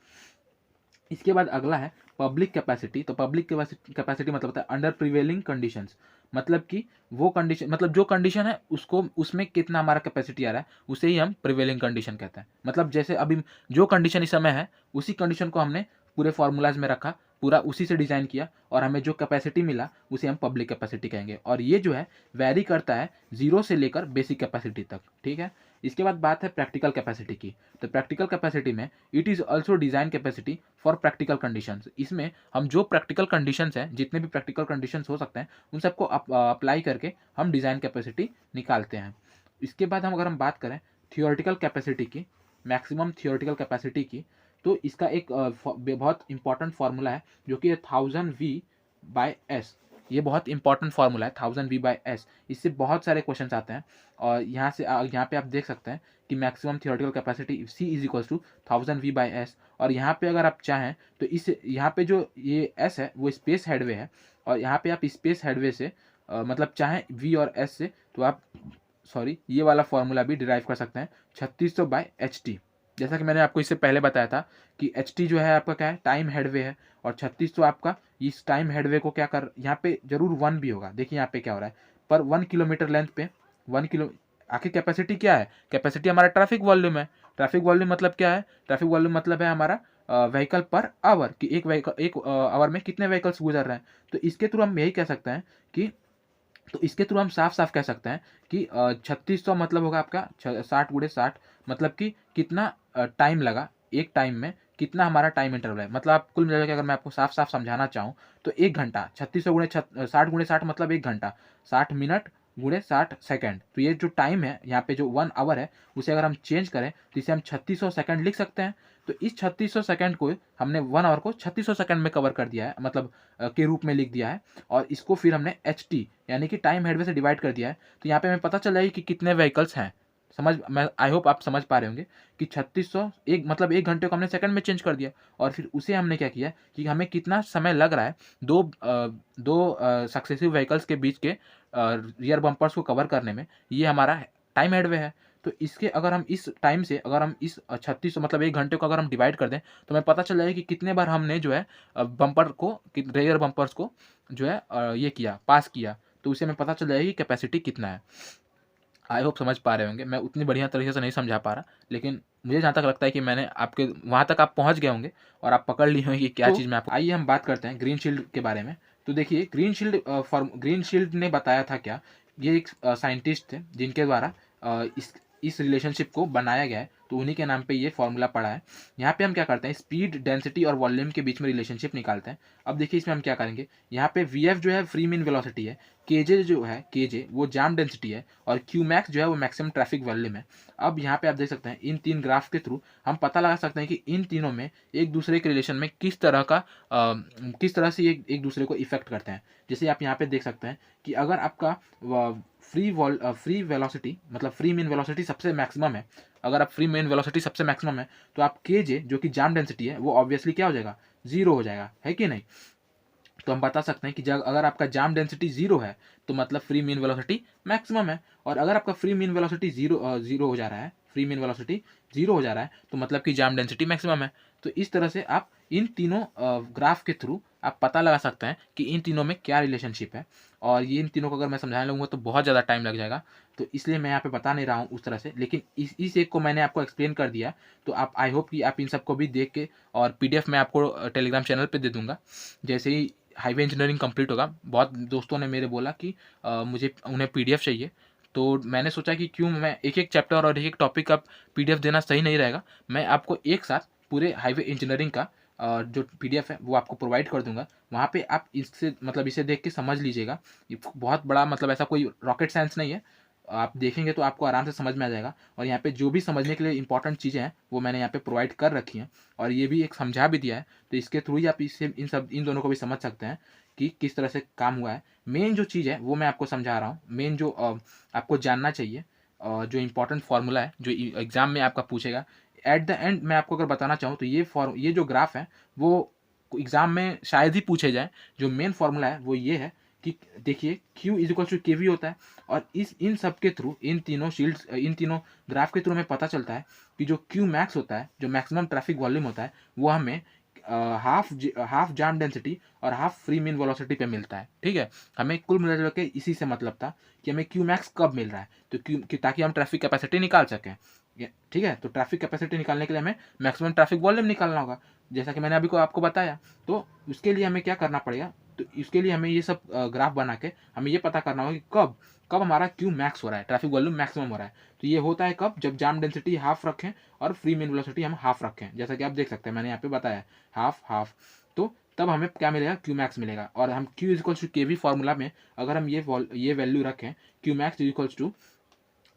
S1: इसके बाद अगला है पब्लिक कैपेसिटी। तो पब्लिक कैपेसिटी मतलब होता है अंडर प्रिवेलिंग कंडीशंस, मतलब कि वो कंडीशन, मतलब जो कंडीशन है उसको, उसमें कितना हमारा कैपेसिटी आ रहा है, उसे ही हम प्रिवेलिंग कंडीशन कहते हैं। मतलब जैसे अभी जो कंडीशन इस समय है उसी कंडीशन को हमने पूरे फार्मूलाज में रखा, पूरा उसी से डिज़ाइन किया और हमें जो कैपेसिटी मिला उसे हम पब्लिक कैपेसिटी कहेंगे। और ये जो है वैरी करता है 0 से लेकर बेसिक कैपेसिटी तक, ठीक है। इसके बाद बात है प्रैक्टिकल कैपेसिटी की। तो प्रैक्टिकल कैपेसिटी में it is also design capacity for practical conditions. इसमें हम जो प्रैक्टिकल कंडीशंस हैं, जितने भी प्रैक्टिकल कंडीशंस हो सकते हैं, उन सबको अप्लाई करके हम डिज़ाइन कैपेसिटी निकालते हैं। इसके बाद अगर हम बात करें थियोरेटिकल कैपेसिटी की, मैक्सिमम थियोरेटिकल कैपेसिटी की, तो इसका एक बहुत इंपॉर्टेंट फार्मूला है जो कि 1000V/s। ये बहुत इंपॉर्टेंट फार्मूला है 1000V/s। इससे बहुत सारे क्वेश्चन आते हैं और यहाँ पे आप देख सकते हैं कि maximum theoretical capacity C is equals to 1000V/s। और यहाँ पे अगर आप चाहें तो इस यहाँ पे जो ये S है वो स्पेस हेडवे है, और यहाँ पे आप स्पेस हेडवे से मतलब चाहें V और S से, तो आप ये वाला फार्मूला भी डिराइव कर सकते हैं 3600/ht। जैसा कि मैंने आपको इससे पहले बताया था कि ht जो है आपका क्या है, टाइम हेडवे है, और 3600 आपका इस टाइम हेडवे को क्या कर, यहाँ पे जरूर 1 भी होगा। देखिए यहाँ पे क्या हो रहा है, पर 1 किलोमीटर लेंथ पे 1 किलो, आखिर कैपेसिटी क्या है, कैपेसिटी हमारा ट्रैफिक वॉल्यूम है। ट्रैफिक वॉल्यूम मतलब क्या है, ट्रैफिक वॉल्यूम मतलब है हमारा व्हीकल पर आवर, कि एक आवर में कितने व्हीकल्स गुजर रहे हैं। तो इसके थ्रू हम यही कह सकते हैं कि, तो इसके थ्रू हम साफ साफ कह सकते हैं कि 3600 मतलब होगा आपका 60 × 60, मतलब कि कितना टाइम लगा एक टाइम में, कितना हमारा टाइम इंटरवल है। मतलब आप कुल मिला के अगर मैं आपको साफ साफ समझाना चाहूँ तो 1 घंटा 60 × 60 मतलब 1 घंटा, 60 मिनट × 60 सेकेंड। तो ये जो टाइम है यहाँ पे जो 1 आवर है, उसे अगर हम चेंज करें तो इसे हम 3600 सेकेंड लिख सकते हैं। तो इस 3600 सेकेंड को हमने 1 आवर को 3600 सेकेंड में कवर कर दिया है, मतलब के रूप में लिख दिया है, और इसको फिर हमने ht यानी कि टाइम हेडवे से डिवाइड कर दिया है। तो यहाँ पे हमें पता चल जाएगी कि कितने व्हीकल्स हैं। मैं आई होप आप समझ पा रहे होंगे कि 3600 एक मतलब 1 घंटे को हमने सेकंड में चेंज कर दिया, और फिर उसे हमने क्या किया कि हमें कितना समय लग रहा है दो सक्सेसिव व्हीकल्स के बीच के रियर बम्पर्स को कवर करने में, ये हमारा टाइम हेडवे है। तो इसके अगर हम इस टाइम से अगर हम इस 3600 मतलब 1 घंटे को अगर हम डिवाइड कर दें, तो हमें पता चल जाएगा कि कितने बार हमने जो है बम्पर को, रेयर बम्पर्स को जो है ये किया, पास किया। तो उसे हमें पता चल जाएगा कि कैपेसिटी कितना है। आई होप समझ पा रहे होंगे। मैं उतनी बढ़िया तरीके से नहीं समझा पा रहा, लेकिन मुझे जहाँ तक लगता है कि मैंने आपके वहाँ तक आप पहुँच गए होंगे और आप पकड़ लिए होंगे कि क्या चीज़ मैं आपको। आइए हम बात करते हैं ग्रीन शील्ड के बारे में। तो देखिए ग्रीन शील्ड ने बताया था क्या, ये एक साइंटिस्ट थे जिनके द्वारा इस रिलेशनशिप को बनाया गया है, तो उन्हीं के नाम पे ये फॉर्मूला पड़ा है। यहाँ पे हम क्या करते हैं, स्पीड, डेंसिटी और वॉल्यूम के बीच में रिलेशनशिप निकालते हैं। अब देखिए इसमें हम क्या करेंगे, यहाँ पे वी जो है फ्री मीन वेलोसिटी है, केजे जो है केजे वो जाम डेंसिटी है, और क्यू मैक्स जो है वो मैक्सिमम ट्रैफिक वॉल्यूम है। अब यहाँ पे आप देख सकते हैं इन तीन ग्राफ के थ्रू हम पता लगा सकते हैं कि इन तीनों में एक दूसरे के रिलेशन में किस तरह से एक दूसरे को इफेक्ट करते हैं। जैसे आप यहाँ पे देख सकते हैं कि अगर आपका फ्री वेलोसिटी मतलब फ्री मीन वेलोसिटी सबसे मैक्सिमम है, अगर आप फ्री मीन वेलोसिटी सबसे मैक्सिमम है, तो आप केजे जो कि जाम डेंसिटी है वो ऑब्वियसली क्या हो जाएगा, 0 हो जाएगा, है कि नहीं। तो हम बता सकते हैं कि जब अगर आपका जाम डेंसिटी 0 है तो मतलब फ्री मीन वेलोसिटी मैक्सिमम है, और अगर आपका फ्री मीन वेलोसिटी जीरो हो जा रहा है, फ्री मीन वेलोसिटी 0 हो जा रहा है, तो मतलब कि जाम डेंसिटी मैक्सिमम है। तो इस तरह से आप इन तीनों ग्राफ के थ्रू आप पता लगा सकते हैं कि इन तीनों में क्या रिलेशनशिप है। और ये इन तीनों को अगर मैं समझाने लगूंगा तो बहुत ज़्यादा टाइम लग जाएगा, तो इसलिए मैं यहाँ पे बता नहीं रहा हूँ उस तरह से, लेकिन इस एक को मैंने आपको एक्सप्लेन कर दिया। तो आप आई होप कि आप इन सबको भी देख के, और PDF मैं आपको टेलीग्राम चैनल पे दे दूंगा जैसे ही हाईवे इंजीनियरिंग कंप्लीट होगा। बहुत दोस्तों ने मेरे बोला कि मुझे उन्हें PDF चाहिए, तो मैंने सोचा कि क्यों मैं एक एक चैप्टर और एक एक टॉपिक का PDF देना सही नहीं रहेगा, मैं आपको एक साथ पूरे हाईवे इंजीनियरिंग का जो PDF है वो आपको प्रोवाइड कर दूंगा। वहाँ पे आप इससे मतलब इसे देख के समझ लीजिएगा। ये बहुत बड़ा मतलब ऐसा कोई रॉकेट साइंस नहीं है, आप देखेंगे तो आपको आराम से समझ में आ जाएगा। और यहाँ पे जो भी समझने के लिए इंपॉर्टेंट चीज़ें हैं वो मैंने यहाँ पे प्रोवाइड कर रखी हैं, और ये भी एक समझा भी दिया है। तो इसके थ्रू ही आप इससे इन दोनों को भी समझ सकते हैं कि किस तरह से काम हुआ है। मेन जो चीज़ है वो मैं आपको समझा रहा हूँ। मेन जो आपको जानना चाहिए, जो इंपॉर्टेंट फार्मूला है जो एग्जाम में आपका पूछेगा, एट द एंड मैं आपको अगर बताना चाहूँ तो ये जो ग्राफ है वो एग्जाम में शायद ही पूछे जाए। जो मेन फार्मूला है वो ये है कि देखिए Q is equal to K we होता है, और इन सब के थ्रू, इन तीनों ग्राफ के थ्रू हमें पता चलता है कि जो Q मैक्स होता है, जो मैक्सिमम ट्रैफिक वॉल्यूम होता है, वो हमें हाफ जाम डेंसिटी और हाफ फ्री मीन वेलोसिटी पे मिलता है। ठीक है, हमें कुल मिलाकर के इसी से मतलब था कि हमें Q मैक्स कब मिल रहा है, तो ताकि हम ट्रैफिक कैपेसिटी निकाल सकें। ठीक है, तो ट्रैफिक कैपेसिटी निकालने के लिए हमें मैक्सिमम ट्रैफिक वॉल्यूम निकालना होगा, जैसा कि मैंने अभी को आपको बताया। तो उसके लिए हमें क्या करना पड़ेगा, तो इसके लिए हमें ये सब ग्राफ बना के हमें ये पता करना होगा कि कब कब हमारा क्यू मैक्स हो रहा है, ट्रैफिक वॉल्यूम मैक्सिमम हो रहा है। तो ये होता है कब, जब जाम डेंसिटी हाफ रखें और फ्री मेन वेलोसिटी हम हाफ रखें, जैसा कि आप देख सकते हैं मैंने यहाँ पे बताया हाफ हाफ। तो तब हमें क्या मिलेगा, क्यू मैक्स मिलेगा। और हम Q is equals to K V formula में अगर हम ये वैल्यू रखें, Q max is equals to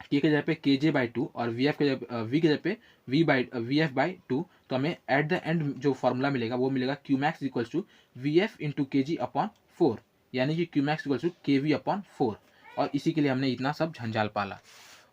S1: के जगह पे के जे बाई टू और वी एफ के जगह पे वी एफ बाई टू, तो हमें एट द एंड जो फॉर्मूला मिलेगा वो मिलेगा Q max equals to V F into K G upon 4, यानी कि Q max equals to K V upon 4। और इसी के लिए हमने इतना सब झंझाल पाला।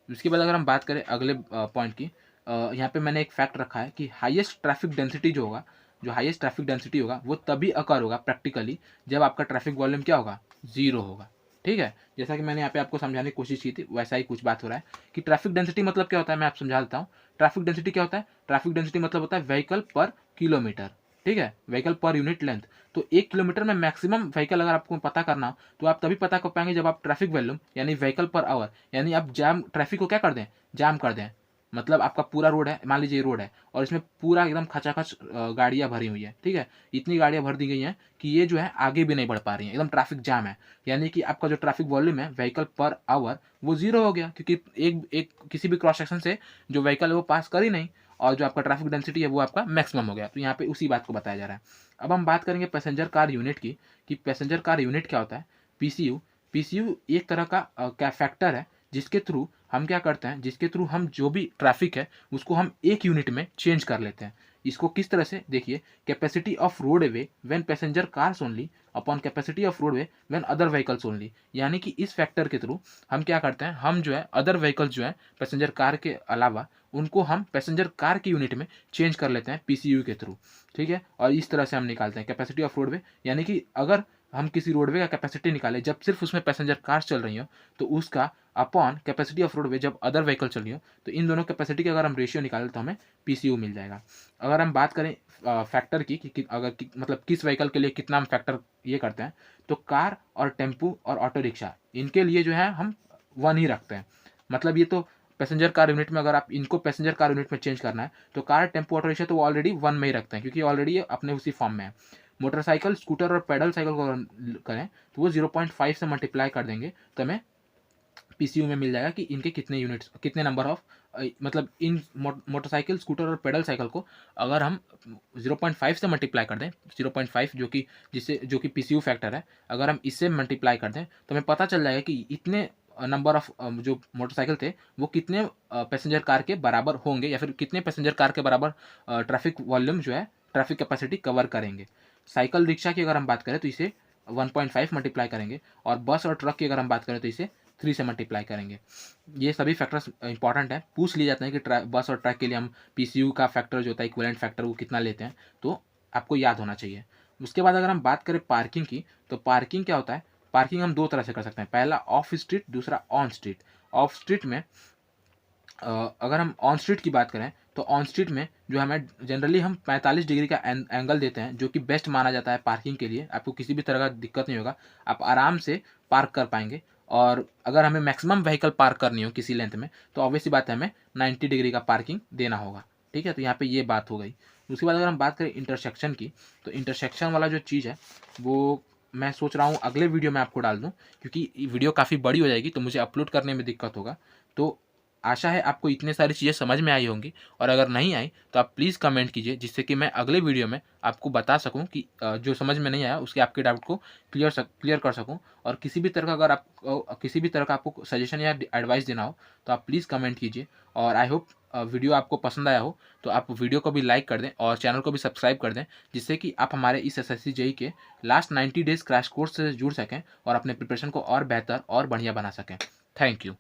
S1: उसके बाद अगर हम बात करें अगले पॉइंट की, यहाँ पे मैंने एक फैक्ट रखा है कि हाईएस्ट ट्रैफिक डेंसिटी जो होगा, जो हाईएस्ट ट्रैफिक डेंसिटी होगा वो तभी अकर होगा प्रैक्टिकली जब आपका ट्रैफिक वॉल्यूम क्या होगा, जीरो होगा। ठीक है, जैसा कि मैंने यहाँ पे आपको समझाने की कोशिश की थी वैसा ही कुछ बात हो रहा है कि ट्रैफिक डेंसिटी मतलब क्या होता है, मैं आप समझा देता हूँ। ट्रैफिक डेंसिटी क्या होता है, ट्रैफिक डेंसिटी मतलब होता है व्हीकल पर किलोमीटर। ठीक है, व्हीकल पर यूनिट लेंथ। तो 1 किलोमीटर में मैक्सिमम व्हीकल अगर आपको पता करना हो तो आप तभी पता कर पाएंगे जब आप ट्रैफिक वॉल्यूम यानी व्हीकल पर आवर, यानी आप जाम ट्रैफिक को क्या कर दें, जाम कर दें। मतलब आपका पूरा रोड है, मान लीजिए रोड है और इसमें पूरा एकदम खचाखच गाड़ियाँ भरी हुई है। ठीक है, इतनी गाड़ियाँ भर दी गई हैं कि ये जो है आगे भी नहीं बढ़ पा रही हैं, एकदम ट्रैफिक जाम है। यानी कि आपका जो ट्रैफिक वॉल्यूम है व्हीकल पर आवर वो जीरो हो गया, क्योंकि एक किसी भी क्रॉस सेक्शन से जो व्हीकल है वो पास कर ही नहीं, और जो आपका ट्रैफिक डेंसिटी है वो आपका मैक्सिमम हो गया। तो यहाँ पे उसी बात को बताया जा रहा है। अब हम बात करेंगे पैसेंजर कार यूनिट की, कि पैसेंजर कार यूनिट क्या होता है। पीसीयू पीसीयू एक तरह का क्या फैक्टर है जिसके थ्रू हम क्या करते हैं, जिसके थ्रू हम जो भी ट्रैफिक है उसको हम एक यूनिट में चेंज कर लेते हैं। इसको किस तरह से देखिए, capacity of road way when passenger cars only upon capacity of road way when other vehicles only. यानी कि इस फैक्टर के थ्रू हम क्या करते हैं, हम जो है अदर व्हीकल्स जो है पैसेंजर कार के अलावा उनको हम पैसेंजर कार की यूनिट में चेंज कर लेते हैं पीसीयू के थ्रू। ठीक है, और इस तरह से हम निकालते हैं कैपेसिटी ऑफ रोडवे, यानी कि अगर हम किसी रोडवे का कैपेसिटी निकाले जब सिर्फ उसमें पैसेंजर कार्स चल रही हो, तो उसका अपॉन कैपेसिटी ऑफ रोडवे जब अदर व्हीकल चल रही हो, तो इन दोनों कैपेसिटी का अगर हम रेशियो निकालें तो हमें पीसीयू मिल जाएगा। अगर हम बात करें फैक्टर की कि अगर मतलब किस व्हीकल के लिए कितना हम फैक्टर ये करते हैं, तो कार और टेम्पू और ऑटो रिक्शा इनके लिए जो है हम 1 ही रखते हैं। मतलब ये तो पैसेंजर कार यूनिट में अगर आप इनको पैसेंजर कार यूनिट में चेंज करना है तो कार, टेम्पो, ऑटो रिक्शा तो वो ऑलरेडी 1 में ही रखते हैं, क्योंकि ऑलरेडी अपने उसी फॉर्म में है। मोटरसाइकिल, स्कूटर और पैडल साइकिल को करें तो वो 0.5 से मल्टीप्लाई कर देंगे तो हमें पीसीयू में मिल जाएगा कि इनके कितने यूनिट्स, कितने नंबर ऑफ मतलब इन मोटरसाइकिल, स्कूटर और पेडल साइकिल को अगर हम 0.5 से मल्टीप्लाई कर दें, 0.5 जो कि पीसीयू फैक्टर है, अगर हम इससे मल्टीप्लाई कर दें तो हमें पता चल जाएगा कि इतने नंबर ऑफ जो मोटरसाइकिल थे वो कितने पैसेंजर कार के बराबर होंगे, या फिर कितने पैसेंजर कार के बराबर ट्रैफिक वॉल्यूम जो है, ट्रैफिक कैपेसिटी कवर करेंगे। साइकिल रिक्शा की अगर हम बात करें तो इसे 1.5 मल्टीप्लाई करेंगे, और बस और ट्रक की अगर हम बात करें तो इसे 3 से मल्टीप्लाई करेंगे। ये सभी फैक्टर्स इंपॉर्टेंट हैं, पूछ लिए जाते हैं कि बस और ट्रक के लिए हम पीसीयू का फैक्टर जो होता है इक्विवेलेंट फैक्टर वो कितना लेते हैं, तो आपको याद होना चाहिए। उसके बाद अगर हम बात करें पार्किंग की, तो पार्किंग क्या होता है, पार्किंग हम 2 तरह से कर सकते हैं, पहला ऑफ स्ट्रीट, दूसरा ऑन स्ट्रीट। ऑफ स्ट्रीट में अगर हम ऑन स्ट्रीट की बात करें तो ऑन स्ट्रीट में जो हमें जनरली हम 45 डिग्री का एंगल देते हैं, जो कि बेस्ट माना जाता है पार्किंग के लिए। आपको किसी भी तरह का दिक्कत नहीं होगा, आप आराम से पार्क कर पाएंगे। और अगर हमें मैक्सिमम व्हीकल पार्क करनी हो किसी लेंथ में तो ऑब्वियसली बात है हमें 90 डिग्री का पार्किंग देना होगा। ठीक है, तो यहाँ पे ये बात हो गई। उसके बाद अगर हम बात करें इंटरसेक्शन की, तो इंटरसेक्शन वाला जो चीज़ है वो मैं सोच रहा हूँ अगले वीडियो में आपको डाल दूँ, क्योंकि वीडियो काफ़ी बड़ी हो जाएगी तो मुझे अपलोड करने में दिक्कत होगा। तो आशा है आपको इतने सारी चीज़ें समझ में आई होंगी, और अगर नहीं आई तो आप प्लीज़ कमेंट कीजिए, जिससे कि मैं अगले वीडियो में आपको बता सकूं कि जो समझ में नहीं आया उसके आपके डाउट को क्लियर कर सकूं। और किसी भी तरह का अगर आप किसी भी तरह का आपको सजेशन या एडवाइस देना हो तो आप प्लीज़ कमेंट कीजिए। और आई होप वीडियो आपको पसंद आया हो, तो आप वीडियो को भी लाइक कर दें और चैनल को भी सब्सक्राइब कर दें, जिससे कि आप हमारे इस एसएससी जेईई के लास्ट 90 डेज़ क्रैश कोर्स से जुड़ सकें और अपने प्रिपरेशन को और बेहतर और बढ़िया बना सकें। Thank you.